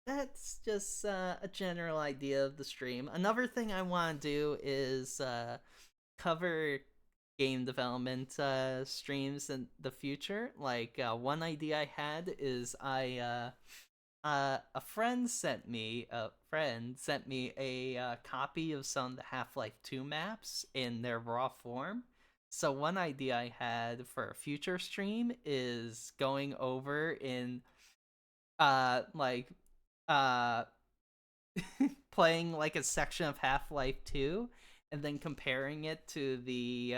that's just a general idea of the stream. Another thing I want to do is cover game development streams in the future. Like one idea I had is a friend sent me a copy of some of the Half-Life 2 maps in their raw form. So one idea I had for a future stream is going over in like uh playing like a section of Half-Life 2 and then comparing it to the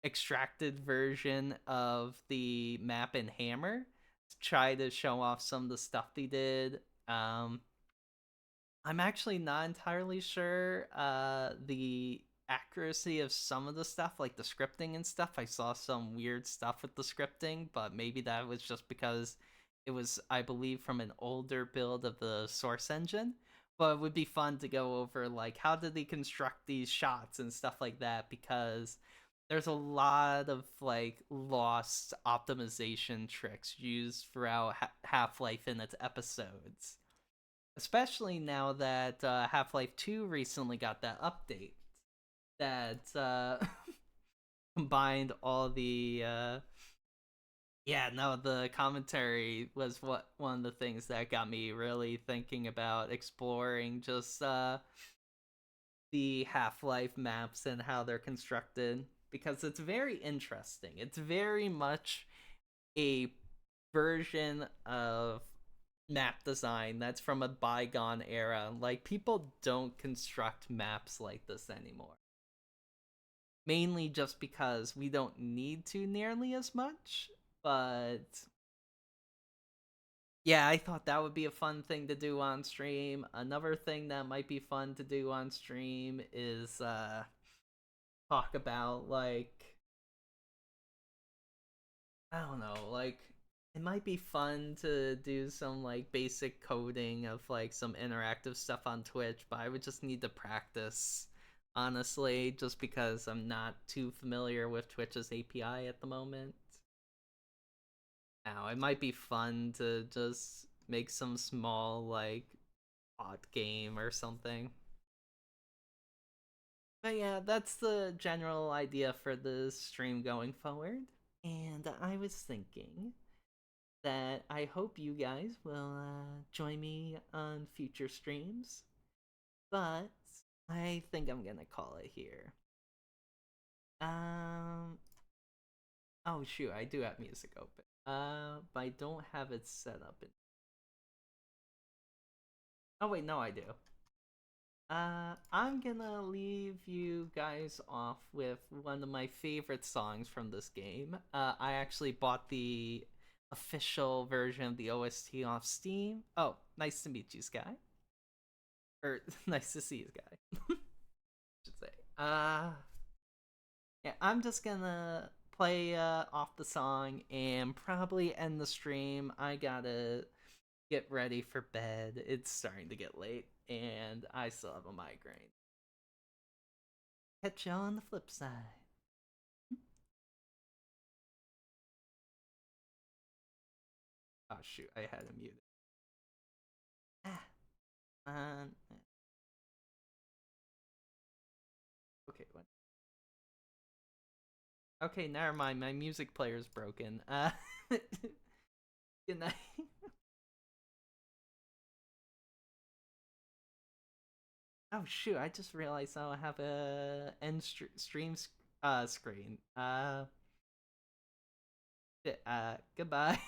extracted version of the map in Hammer to try to show off some of the stuff they did. I'm actually not entirely sure the accuracy of some of the stuff, like the scripting and stuff. I saw some weird stuff with the scripting, but maybe that was just because it was, I believe, from an older build of the source engine. But it would be fun to go over, like, how did they construct these shots and stuff like that, because there's a lot of, like, lost optimization tricks used throughout Half-Life in its episodes, especially now that Half-Life 2 recently got that update that combined all the yeah, no, the commentary was one of the things that got me really thinking about exploring just the Half-Life maps and how they're constructed, because it's very interesting. It's very much a version of map design that's from a bygone era. Like, people don't construct maps like this anymore. Mainly just because we don't need to nearly as much, but yeah, I thought that would be a fun thing to do on stream. Another thing that might be fun to do on stream is talk about, like, I don't know, like, it might be fun to do some like basic coding of like some interactive stuff on Twitch, but I would just need to practice, honestly, just because I'm not too familiar with Twitch's API at the moment. Now, it might be fun to just make some small like bot game or something. But yeah, that's the general idea for the stream going forward. And I was thinking that I hope you guys will join me on future streams. But I think I'm gonna call it here. Um. Oh shoot, I do have music open. But I don't have it set up. Oh wait, no, I do. I'm gonna leave you guys off with one of my favorite songs from this game. I actually bought the official version of the OST off Steam. Oh, nice to meet you, Sky. Or nice to see you, Sky. Should say. Yeah, I'm just gonna play off the song and probably end the stream. I gotta get ready for bed. It's starting to get late, and I still have a migraine. Catch y'all on the flip side. Oh shoot, I had him muted. Ah, okay, what? Okay, never mind. My music player's broken. Good night. Oh shoot! I just realized I have a end stream screen. Goodbye.